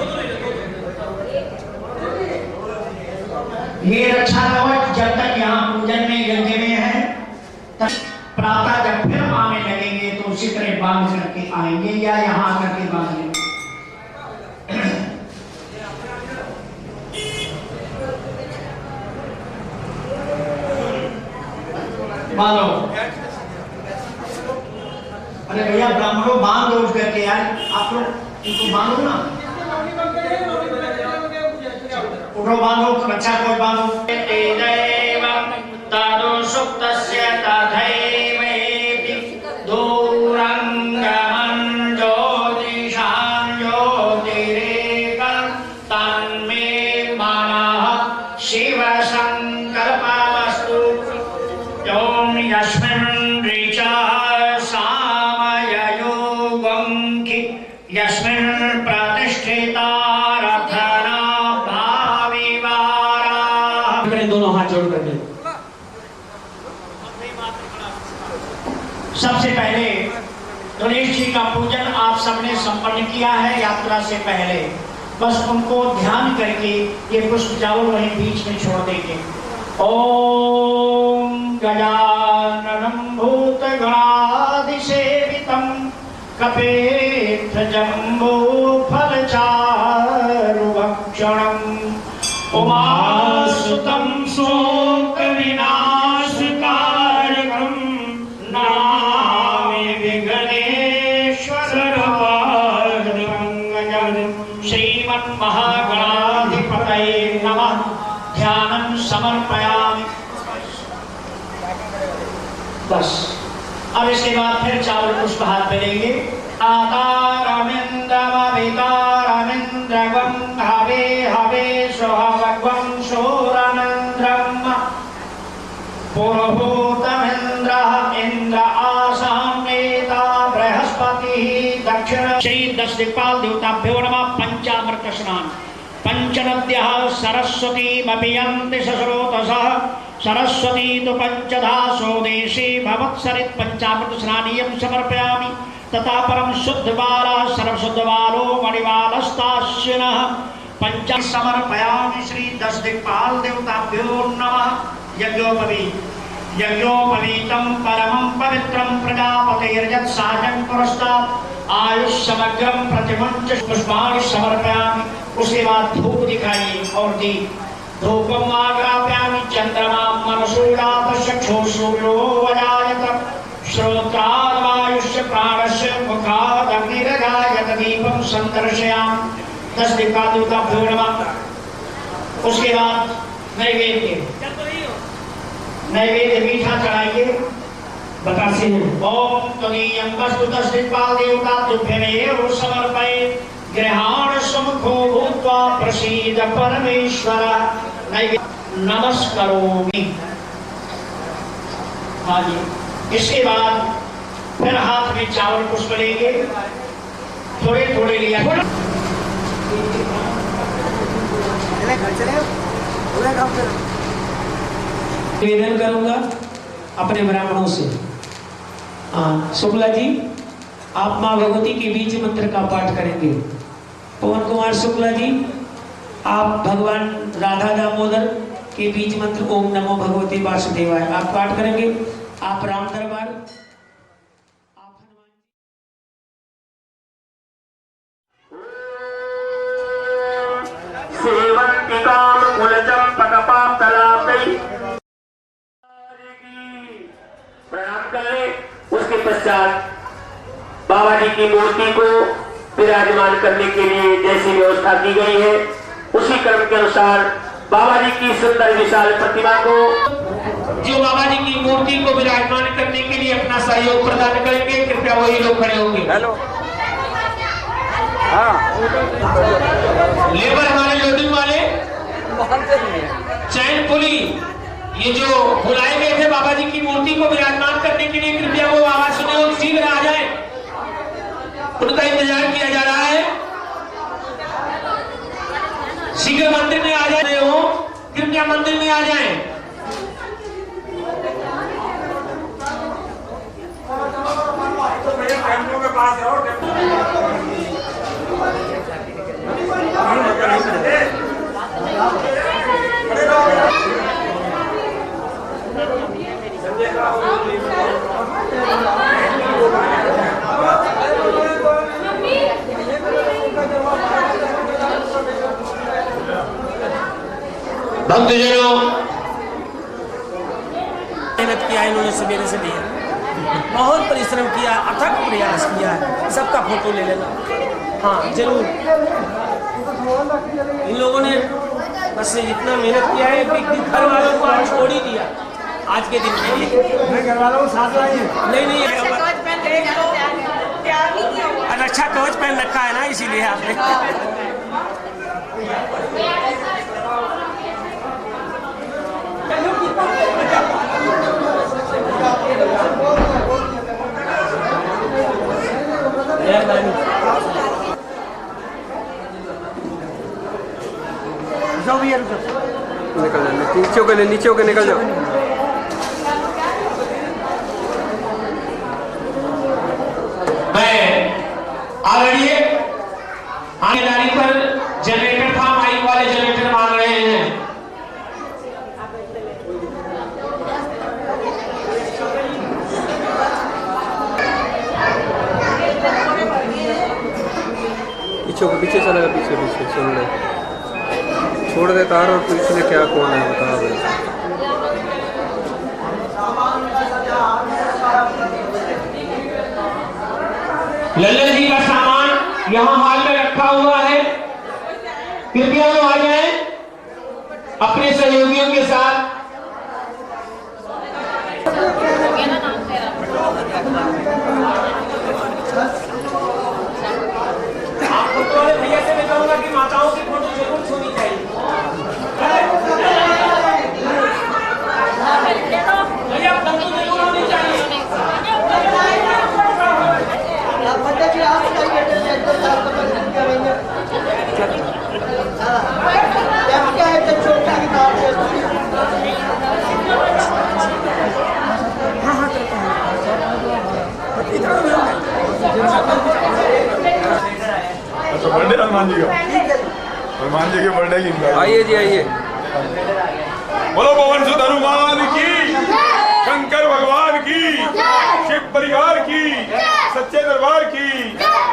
ये रक्षा कवच जब तक यहाँ पूजन में यज्ञ में है, तब प्रातः जब फिर आने लगेंगे तो उसी तरह बांध करके आएंगे या यहाँ आकर के बांध लेंगे। बांधो। अरे भैया ब्राह्मणों बांध दो करके यार, आप लोग इनको बांधो ना, उठो बांधो, अच्छा कोई बांधो। देवं तदो सुप्तस्य तथैवेति दूरंगमं ज्योतिषां ज्योतिरेकं तन्मे मनः शिव संकल्पमस्तु। ओम यस्मिन् ऋचा सामययोगं कि यस्मिन् प्रतिष्ठिता रथना भाविवारा। दोनों हाथ जोड़ करके सबसे पहले गणेश जी का पूजन आप सबने संपन्न किया है यात्रा से पहले। बस उनको ध्यान करके ये पुष्प चावल वहीं बीच में छोड़ देंगे। ओम गजाननं भूतगणाधिसेवितं कपेत्रजम्बूफलचारुभक्षणम् उमासुतं शोकविनाशकारकं नमामि विघ्नेश्वरपादपङ्कजं। श्रीमन्महागणाधिपतये नमः। ध्यानं समर्पयामि। बस अब इसके बाद फिर चावल पुष्प हाथ में लेंगे। आतारमिन्द्रमभितारमिन्द्रगं हवे हवे सोहवग्वं शोरमिन्द्रं पुरोहूतमिन्द्रः इन्द्र आसाम्येता बृहस्पतिः दक्षिण। श्री दश दिक्पाल देवताभ्यो नमः। पंचामृत स्नान। पंचनद्यः सरस्वतीमभियन्ति सस्रोतसः सरस्वती तो पंचधा स्वदेशी भवत्सरित पंचामृत स्नानीयं समर्पयामि। तथा परम शुद्ध बाला सर्वशुद्ध बालो मणिवालस्ताश्विनः पंच समर्पयामि। श्री दश दिक्पाल देवताभ्यो नमः। यज्ञोपवीतं परमं पवित्रं प्रजापतेर्यत् साजं पुरस्तात् आयुष समग्रं प्रतिमुञ्च पुष्पाणि समर्पयामि। उसके बाद धूप दिखाइए और दीप। धूपम आग्राप्यामि चंद्रमा मनसूरात चक्षुषूर्यो वजायत श्रोत्राद्वायुष्य प्राणस्य मुखादग्निरजायत दीपं संदर्शयामि। 10 दिक्पालदेवताभ्यो नमः। उसके बाद नैवेद्य मीठा चढ़ाइए। बतासे हैं। ओम तदीयं वस्तु 10 दिक्पालदेवताभ्यमेव समर्पये। ग्रहाण सुमुखो भूत्वा प्रसीद परमेश्वर नमस्करोमि। हाँ जी। इसके बाद फिर हाथ में चावल पुष्प लेंगे, थोड़े थोड़े लिया। निवेदन करूंगा अपने ब्राह्मणों से। हाँ शुक्ला जी, आप माँ भगवती के बीज मंत्र का पाठ करेंगे। पवन कुमार शुक्ला जी, आप भगवान राधा दामोदर के बीज मंत्र ओम नमो भगवते वासुदेवाय आप पाठ करेंगे। आप राम दरबार, आप हनुमान सेवंतिकाम कुलचंपकपातलापै प्रणाम कर ले। उसके पश्चात बाबा जी की मूर्ति को विराजमान करने के लिए जैसी व्यवस्था की गई है उसी क्रम के अनुसार बाबा जी की सुंदर विशाल प्रतिमा को जो बाबा जी की मूर्ति को विराजमान करने के लिए अपना सहयोग प्रदान करेंगे, कृपया वही लोग खड़े होंगे। हेलो लेबर हमारे लोडिंग वाले चैन पुली, ये जो बुलाए गए थे बाबा जी की मूर्ति को विराजमान करने के लिए, कृपया वो आवाज सुने और शीघ्र आ जाए। उनका इंतजार किया जा रहा है। शीघ्र मंदिर में आ जाए हो, कृपया मंदिर में आ जाएं। पास रहो। भक्तजनों, मेहनत किया इन्होंने सवेरे से दिया, बहुत परिश्रम किया, अथक प्रयास किया है। सबका फोटो ले लेना। हाँ जरूर, इन लोगों ने बस इतना मेहनत किया है कि घर वालों को आज छोड़ ही दिया आज के दिन के लिए। घर वालों को साथ लाइए। नहीं अच्छा कवच पहन रखा है ना, इसीलिए आपने। निकल जाओ, नीचे होकर निकल जाओ। ऑलरेडी आगे गाड़ी पर जनरेटर था, माइक वाले जनरेटर मांग रहे हैं। पीछे चलेगा, पीछे सुन ले, छोड़ दे तार और पीछे क्या कौन है बता दे। लल्लन जी का सामान यहाँ हॉल में रखा हुआ है, कृपया वो आ जाएं अपने सहयोगियों के साथ। भैया से मैं कहूँगा कि माताओं की फोटो जरूर छूनी चाहिए। भैया फोटो जरूर होनी चाहिए। तो बर्थडे हनुमान जी का, हनुमान जी के बर्थडे की। आइए जी आइए। बोलो पवन सुत हनुमान की, शंकर भगवान की, शिव परिवार की, सच्चे दरबार की,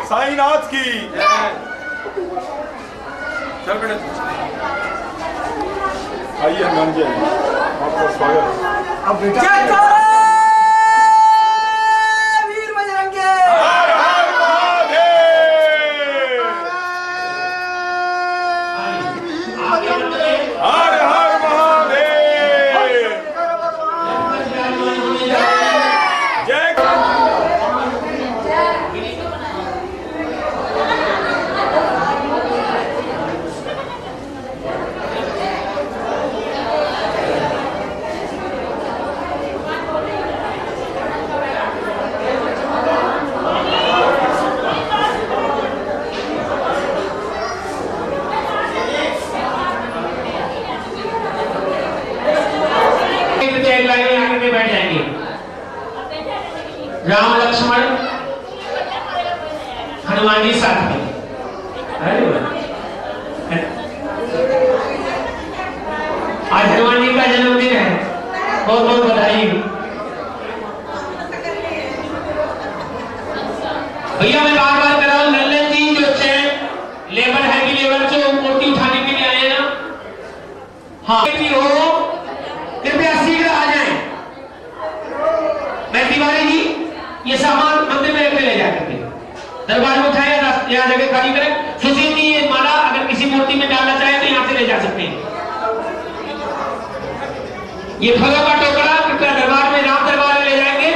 साईनाथ की। चल बेटे, आइए हनुमान जी, आपका स्वागत है। बैठ जाएंगे। राम लक्ष्मण हनुमान जी साथ में। आज हनुमान जी का जन्मदिन है, बहुत बहुत बधाई। भैया मैं बार बार कर रहा हूँ, लल्लन जी जो लेबर हैवी लेबर जो मूर्ति उठाने के लिए आए ना, हाँ हो कृपया शीघ्र आ जाएं। मैं तिवारी जी ये सामान मंदिर में ले जाकर के दरबार में उठाए, यहाँ जगह खाली करें। सुशील जी ये माला अगर किसी मूर्ति में डालना चाहे तो यहाँ से ले जा सकते हैं। ये फलों का टोकरा कृपया दरबार में, राम दरबार में ले जाएंगे।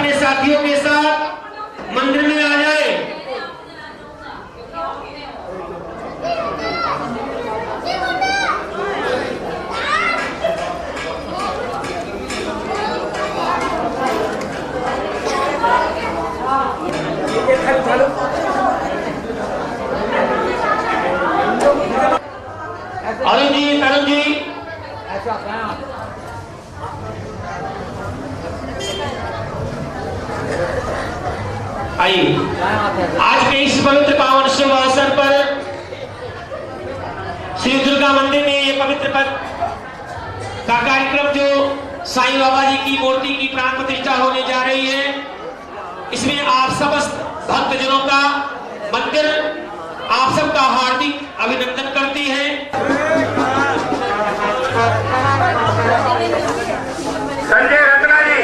अपने साथियों के साथ मंदिर में आ जाए। अरुण जी, तरुण जी, आइए। आज के इस पवित्र पावन शुभ अवसर पर श्री दुर्गा मंदिर में ये पवित्र पद का कार्यक्रम जो साईं बाबा जी की मूर्ति की प्राण प्रतिष्ठा होने जा रही है, इसमें आप समस्त भक्तजनों का मंदिर आप सबका हार्दिक अभिनंदन करती है। संजय रत्ना जी,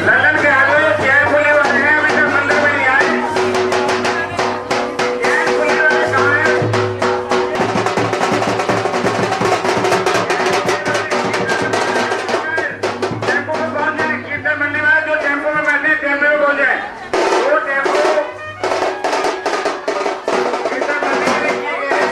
लंदन के आगे जैन खुले वाले हैं, अभी तक मंदिर में नहीं आए। जैन खुले वाले कहाँ हैं? टेम्पो में पहुंच जाए, कीर्तन मंदिर में जो टेम्पो में बैठे हैं, टेम्पो में पहुंच जाए। वो टेम्पो कीर्तन मंदिर में किए गए हैं,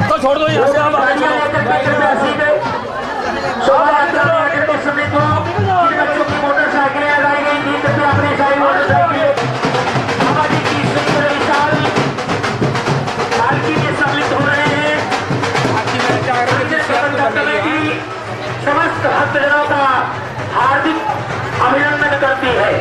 तो छोड़ दो यहाँ से, आप आगे चलो। शोभा यात्रा में आगे के समय को इन बच्चों की मोटरसाइकिलें लगाई गई थी, कृपया अपनी सारी मोटरसाइकिलें बाबा जी की सुंदर विशाल पालकी में सम्मिलित हो रहे हैं। कमेटी समस्त भक्तजनों का हार्दिक अभिनंदन करती है।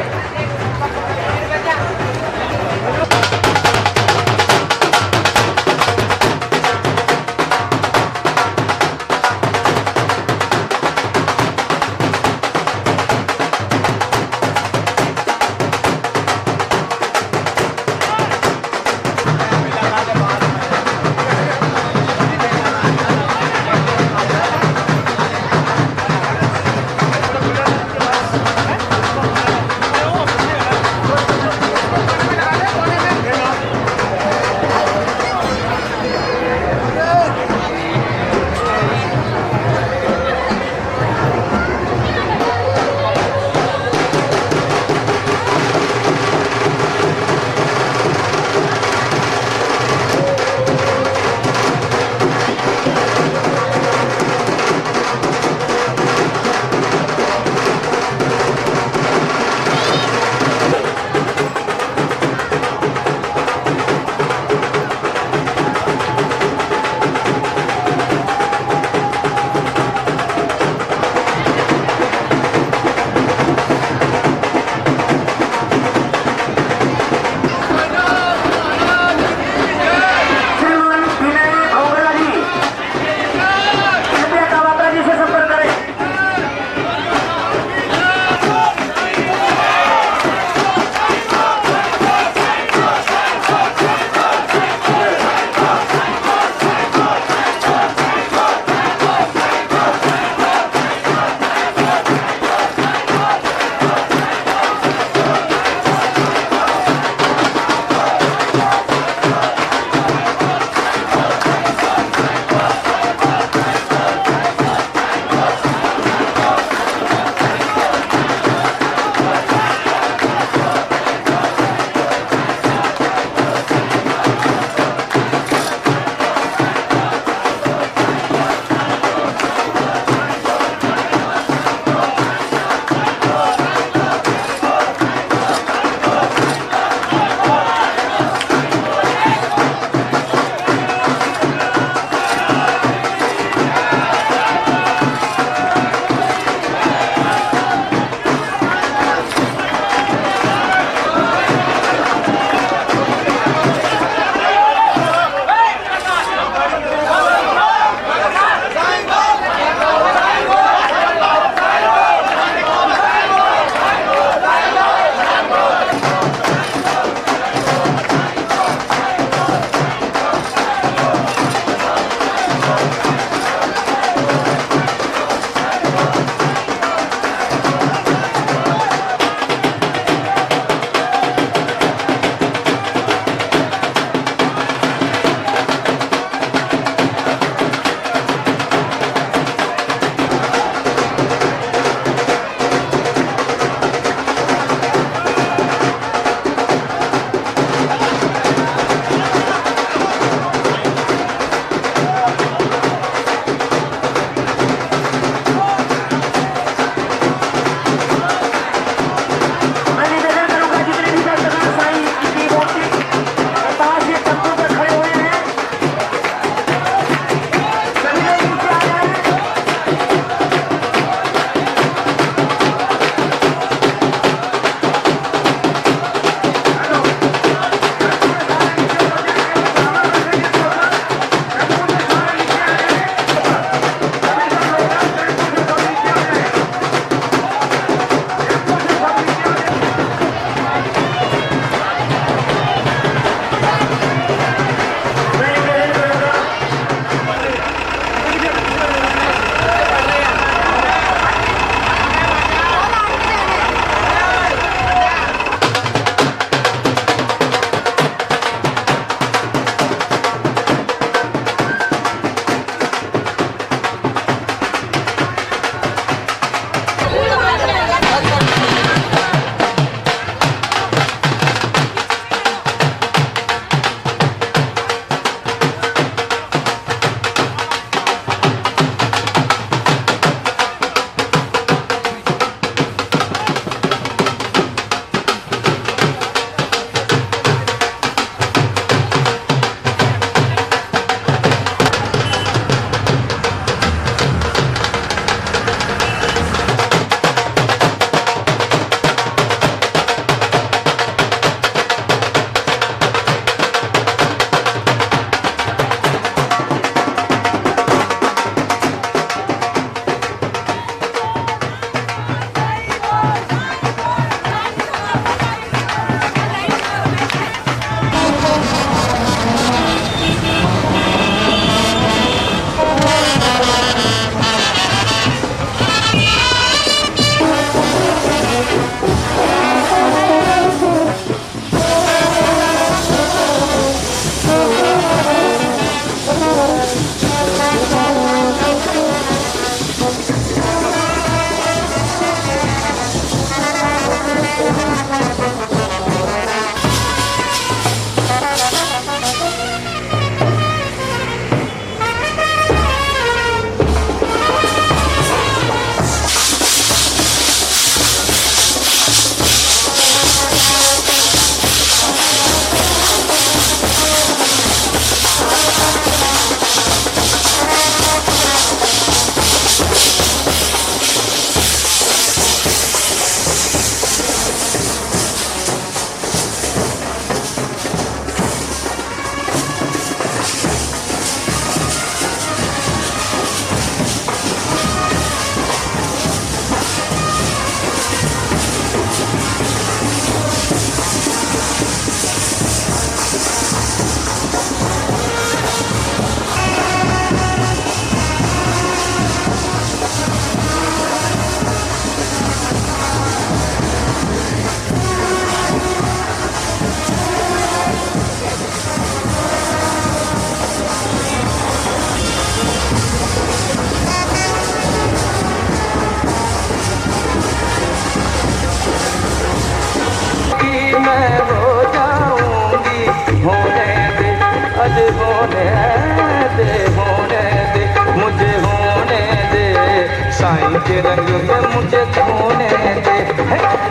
साईं के रंग में मुझे धोने दे,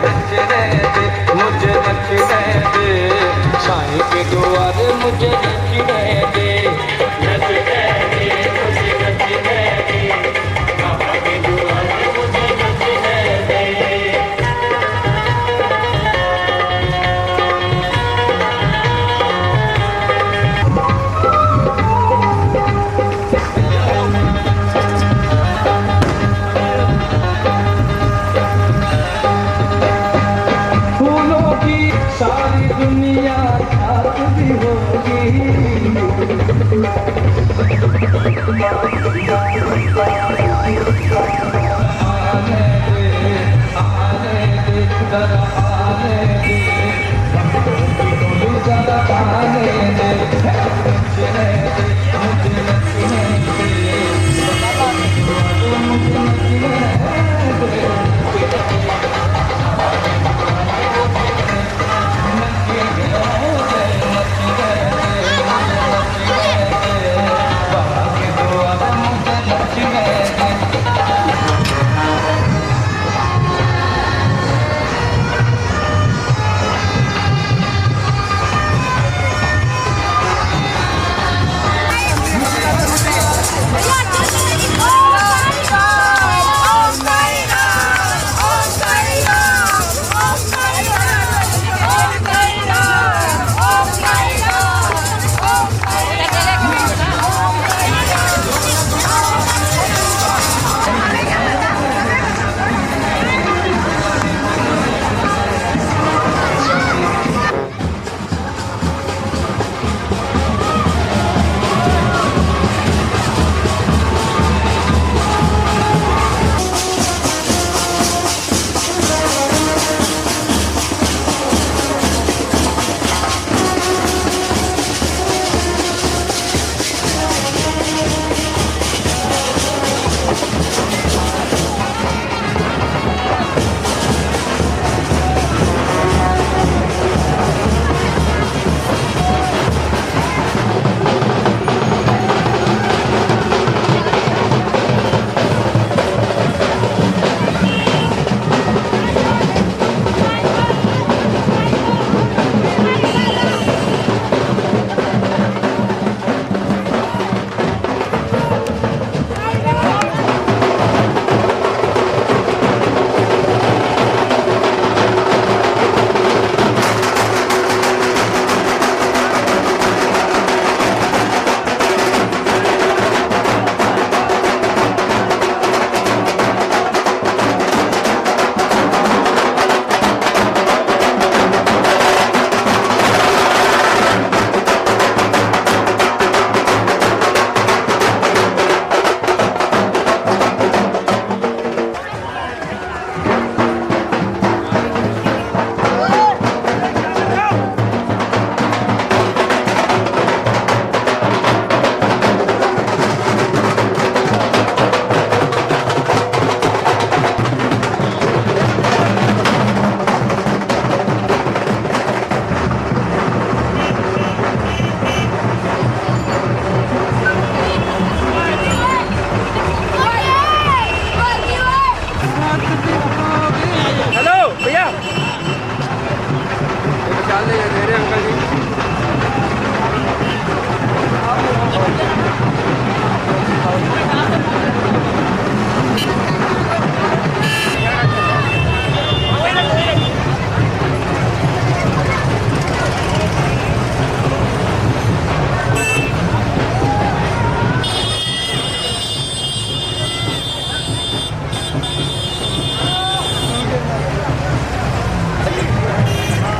नचने दे, मुझे नचने दे, साईं के द्वारे मुझे नचने दे, नचने दे, मुझे नचने दे, बाबा के द्वारे मुझे नचने दे। सारी दुनिया साथ भी होगी, आने दे जरा आने दे, जरा आने दे, नचने दे, मुझे नचने दे, मुझे नचने दे।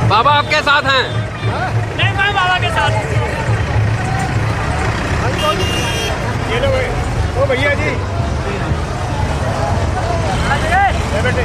बाबा आपके साथ हैं? नहीं, मैं बाबा के साथ। ये लो भाई, ओ भैया जी बेटे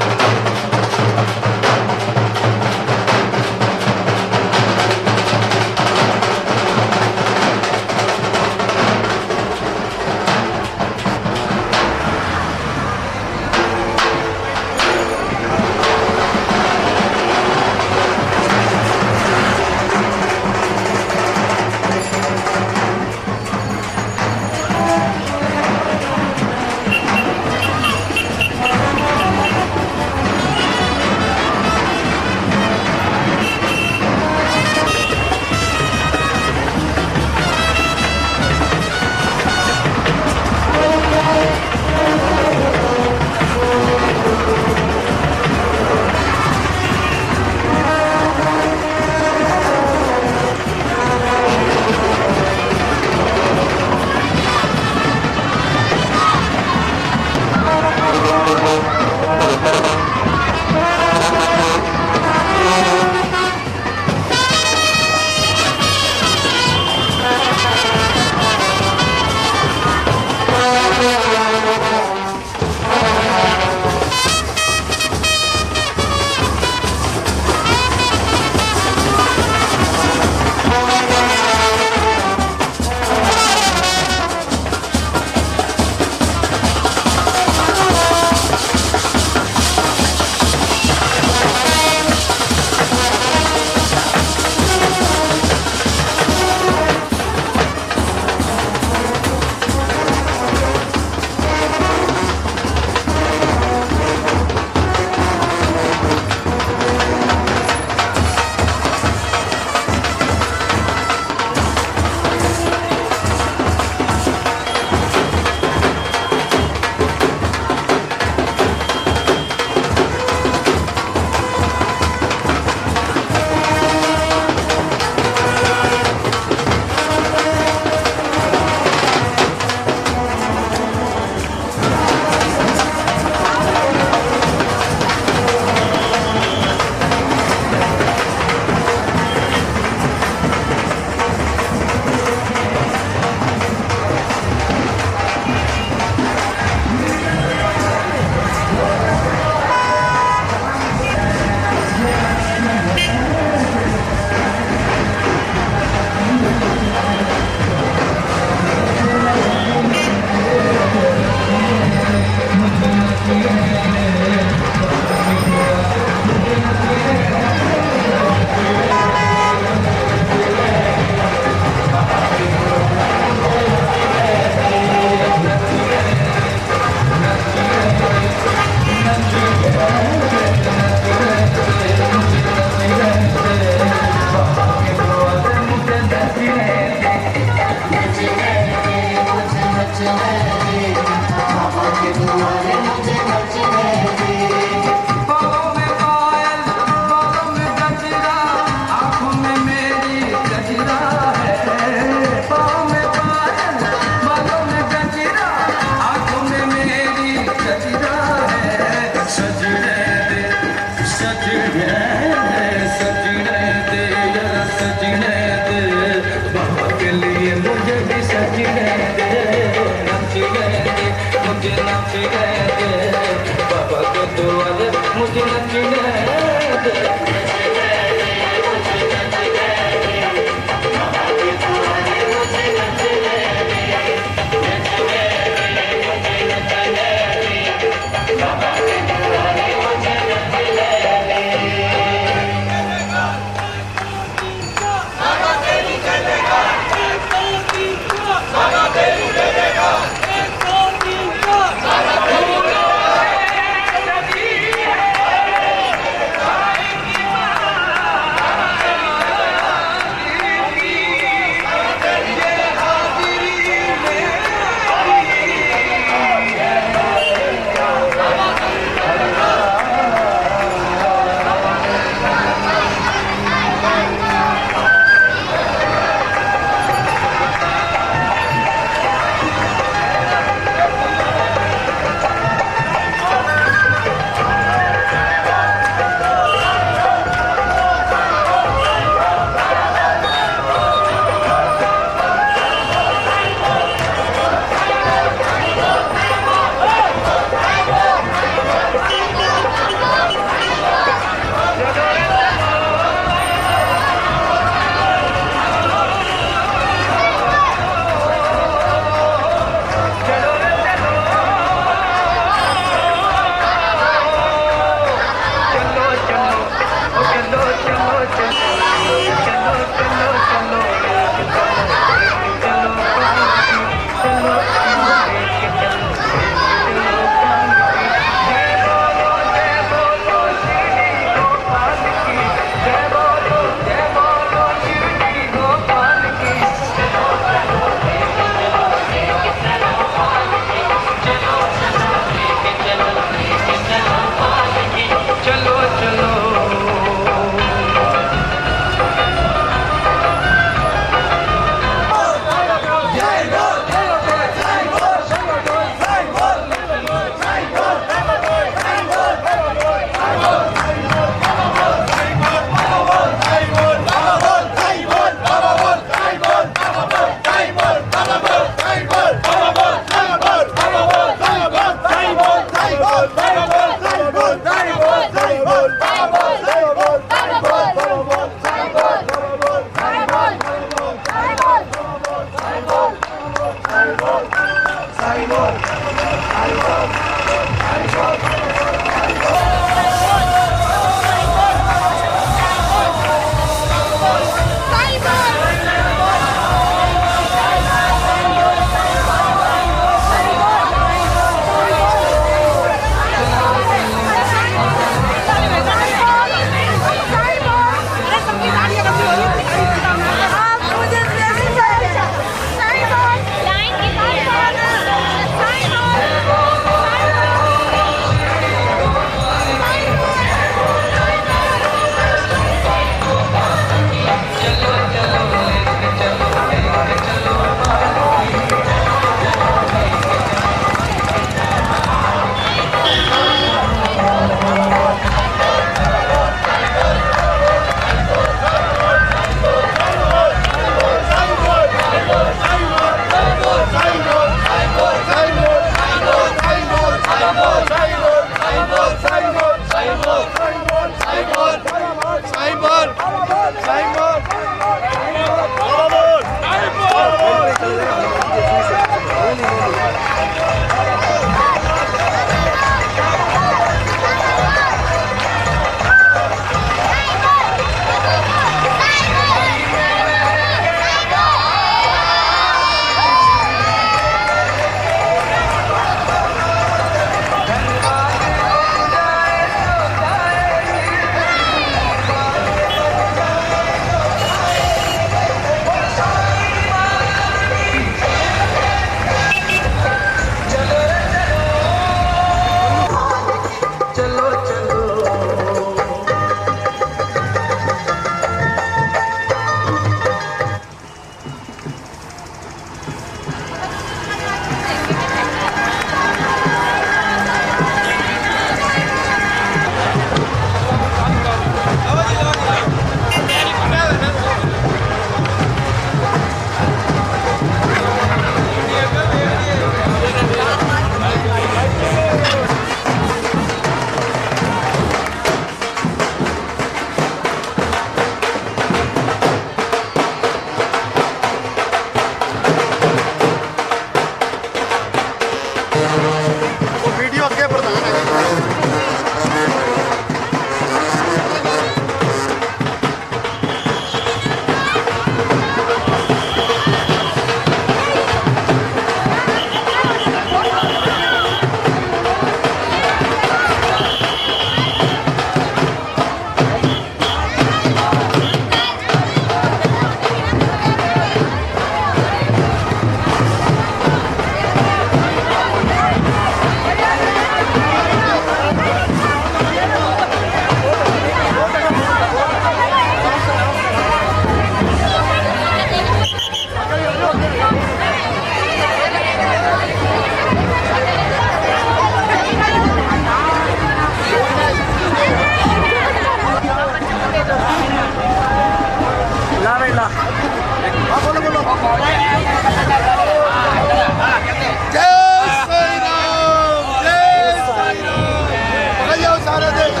सारे देख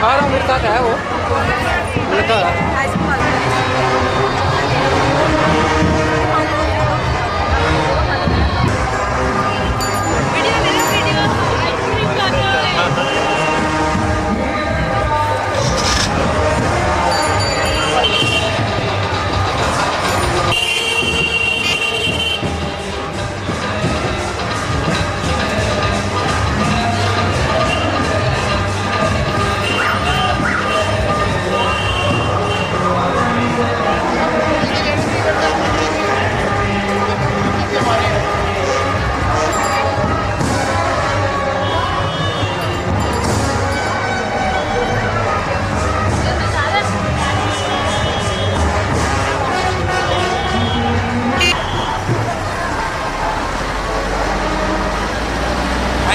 आ रहा मेरे साथ है वो लड़का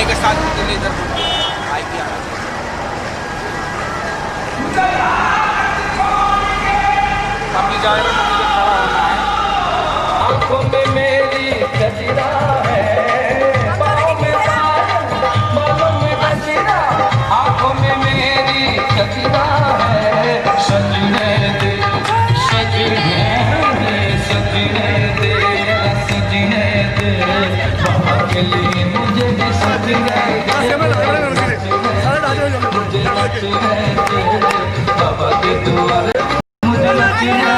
के साथ इधर भाई भी हम जाए तो मुझे खड़ा होना है। आंखों में मेरी गजरा है, बाहों में बालों में गजरा, आंखों में मेरी गजरा है। सजने दे सजने दे सजने दे सजने दे, बाबा के लिए मुझे भी सजने दे, मुझे नचने दे, बाबा के द्वारे मुझे नचने